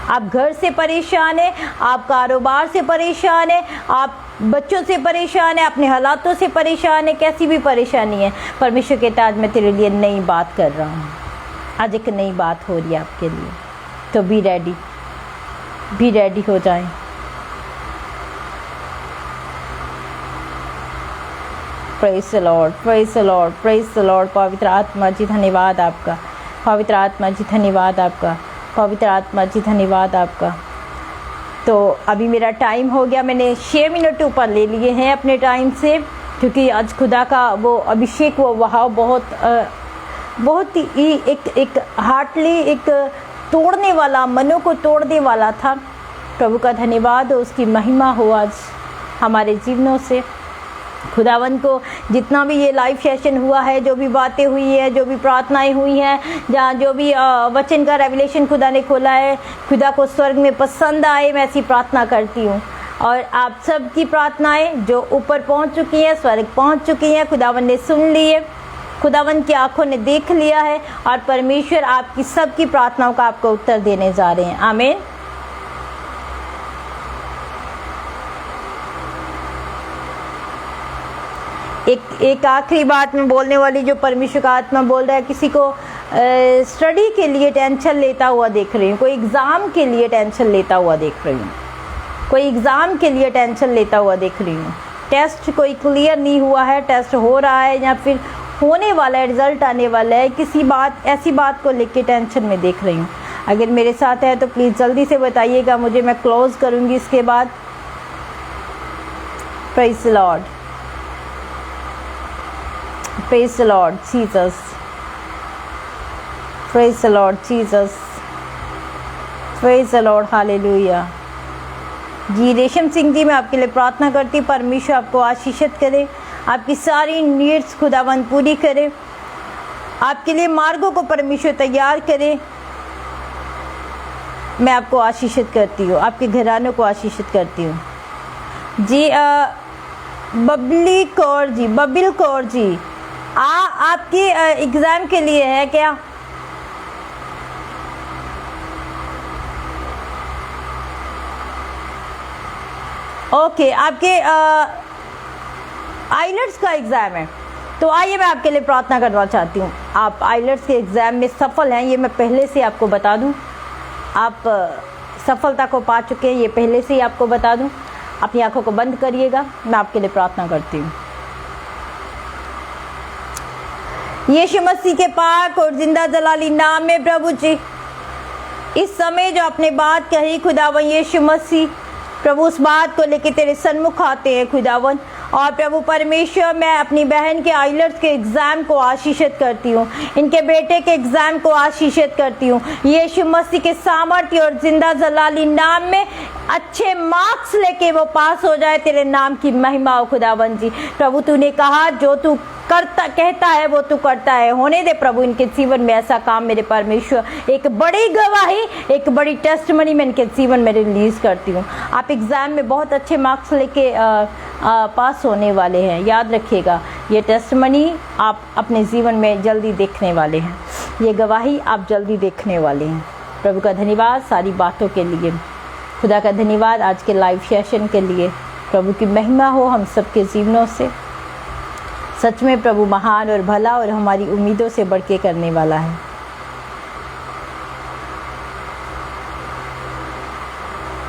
आप घर से परेशान हैं, आप कारोबार से परेशान हैं, आप बच्चों से परेशान हैं, अपने हालातों से परेशान हैं, कैसी भी परेशानी है, परमेश्वर कहता है आज मैं तेरे लिए नई बात कर रहा हूँ। आज एक नई बात हो रही है आपके लिए। तो बी रेडी हो जाएं। Praise the Lord, praise the Lord, praise the Lord. पवित्र आत्मा जी धन्यवाद आपका। पवित्र आत्मा जी धन्यवाद आपका। पवित्र आत्मा जी धन्यवाद आपका। तो अभी मेरा टाइम हो गया। मैंने 6 मिनट ऊपर ले लिए हैं अपने टाइम से, क्योंकि आज खुदा का वो अभिषेक, वो वहाव बहुत ही एक हार्टली, एक तोड़ने वाला, मनों को तोड़ने वाला था। प्रभु का धन्यवाद हो, उसकी महिमा हो आज हमारे जीवनों से। खुदावन को जितना भी ये लाइव सेशन हुआ है, जो भी बातें हुई है, जो भी प्रार्थनाएं हुई हैं, जहाँ जो भी वचन का रेवलेशन खुदा ने खोला है, खुदा को स्वर्ग में पसंद आए, मैं ऐसी प्रार्थना करती हूँ। और आप सब की प्रार्थनाएं जो ऊपर पहुँच चुकी हैं, स्वर्ग पहुँच चुकी हैं, खुदावन ने सुन ली है, खुदावन की आंखों ने देख लिया है, और परमेश्वर आपकी सबकी प्रार्थनाओं का आपको उत्तर देने जा रहे हैं। आमीन। एक आखिरी बात मैं बोलने वाली, जो परमेश्वर का आत्मा बोल रहा है, किसी को स्टडी के लिए टेंशन लेता हुआ देख रही हूँ, कोई एग्ज़ाम के लिए टेंशन लेता हुआ देख रही हूँ, कोई एग्ज़ाम के लिए टेंशन लेता हुआ देख रही हूँ। टेस्ट कोई क्लियर नहीं हुआ है, टेस्ट हो रहा है या फिर होने वाला है, रिजल्ट आने वाला है, किसी बात, ऐसी बात को लेके टेंशन में देख रही हूँ। अगर मेरे साथ है तो प्लीज़ जल्दी से बताइएगा मुझे, मैं क्लोज़ करूँगी इसके बाद। Praise the Lord, Praise the Lord Jesus, Praise the Lord Jesus, Praise the Lord, Hallelujah। जी रेशम सिंह जी, मैं आपके लिए प्रार्थना करती हूँ, परमेश्वर आपको आशीषित करे, आपकी सारी नीड्स खुदावंद पूरी करे, आपके लिए मार्गों को परमेश्वर तैयार करे। मैं आपको आशीषित करती हूँ, आपके घरानों को आशीषित करती हूँ। जी बबिल कौर जी, आपकी एग्ज़ाम के लिए है क्या? ओके, आपके आइलेट्स का एग्ज़ाम है, तो आइए मैं आपके लिए प्रार्थना करना चाहती हूँ। आप आइलेट्स के एग्ज़ाम में सफल हैं, ये मैं पहले से आपको बता दूँ। आप सफलता को पा चुके हैं, ये पहले से ही आपको बता दूँ। अपनी आंखों को बंद करिएगा, मैं आपके लिए प्रार्थना करती हूँ। यीशु मसीह के पाक और जिंदा जलाली नाम में प्रभु जी, इस समय जो आपने बात कही खुदावन यीशु मसीह, प्रभु उस बात को लेके तेरे सन्मुख आते हैं खुदावन। और प्रभु परमेश्वर, मैं अपनी बहन के आइलेट्स के एग्ज़ाम को आशीषित करती हूँ, इनके बेटे के एग्ज़ाम को आशीषित करती हूँ यीशु मसीह के सामर्थ्य और जिंदा जलाली नाम में। अच्छे मार्क्स लेके वो पास हो जाए, तेरे नाम की महिमा हो खुदावन जी। प्रभु तूने कहा जो तू कहता है वो तू करता है, होने दे प्रभु इनके जीवन में ऐसा काम मेरे परमेश्वर। एक बड़ी गवाही, एक बड़ी टेस्टमनी मैं इनके जीवन में रिलीज करती हूँ। आप एग्ज़ाम में बहुत अच्छे मार्क्स लेके पास होने वाले हैं, याद रखिएगा। ये टेस्टमनी आप अपने जीवन में जल्दी देखने वाले हैं, ये गवाही आप जल्दी देखने वाले हैं। प्रभु का धन्यवाद सारी बातों के लिए, खुदा का धन्यवाद आज के लाइव सेशन के लिए। प्रभु की महिमा हो हम सबके जीवनों से। सच में प्रभु महान और भला और हमारी उम्मीदों से बढ़ के करने वाला है।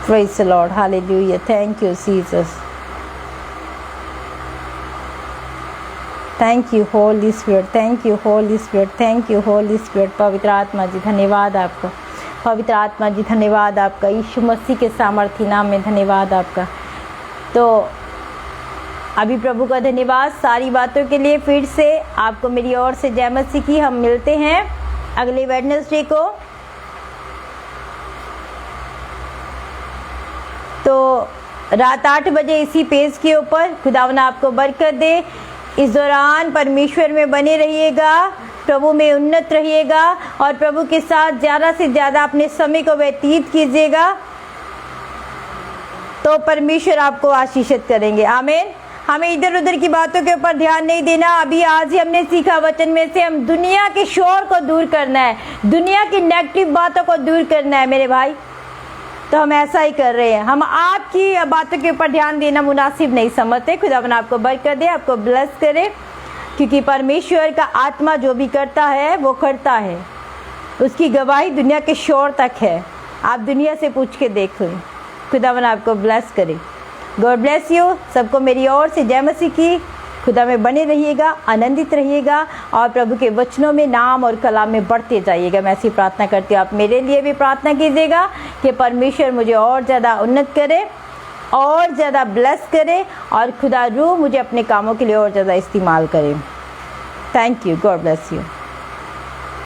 Praise the Lord, hallelujah, thank you Jesus, thank you Holy Spirit, thank you Holy Spirit, thank you Holy Spirit. पवित्र आत्मा जी धन्यवाद आपका, पवित्र आत्मा जी धन्यवाद आपका, यीशु मसीह के सामर्थी नाम में धन्यवाद आपका। तो अभी प्रभु का धन्यवाद सारी बातों के लिए। फिर से आपको मेरी ओर से जय मसीह की। हम मिलते हैं अगले वेडनेसडे को। तो रात 8 बजे इसी पेज के ऊपर। खुदावन आपको बरकत दे। इस दौरान परमेश्वर में बने रहिएगा, प्रभु में उन्नत रहिएगा और प्रभु के साथ ज़्यादा से ज़्यादा अपने समय को व्यतीत कीजिएगा, तो परमेश्वर आपको आशीषित करेंगे। आमीन। हमें इधर उधर की बातों के ऊपर ध्यान नहीं देना। अभी आज ही हमने सीखा वचन में से, हम दुनिया के शोर को दूर करना है, दुनिया की नेगेटिव बातों को दूर करना है मेरे भाई। तो हम ऐसा ही कर रहे हैं। हम आपकी बातों के ऊपर ध्यान देना मुनासिब नहीं समझते। खुदावन आपको बरकत दे, आपको ब्लेस करे, क्योंकि परमेश्वर का आत्मा जो भी करता है वो करता है, उसकी गवाही दुनिया के शोर तक है। आप दुनिया से पूछ के देख लें। खुदावन आपको ब्लेस करे। God bless you. सबको मेरी ओर से जय मसीह की। खुदा में बने रहिएगा, आनंदित रहिएगा और प्रभु के वचनों में, नाम और कलाम में बढ़ते जाइएगा। मैं ऐसी प्रार्थना करती हूँ। आप मेरे लिए भी प्रार्थना कीजिएगा कि परमेश्वर मुझे और ज़्यादा उन्नत करे, और ज़्यादा ब्लेस करे और खुदा रूह मुझे अपने कामों के लिए और ज़्यादा इस्तेमाल करे। Thank you. God bless you.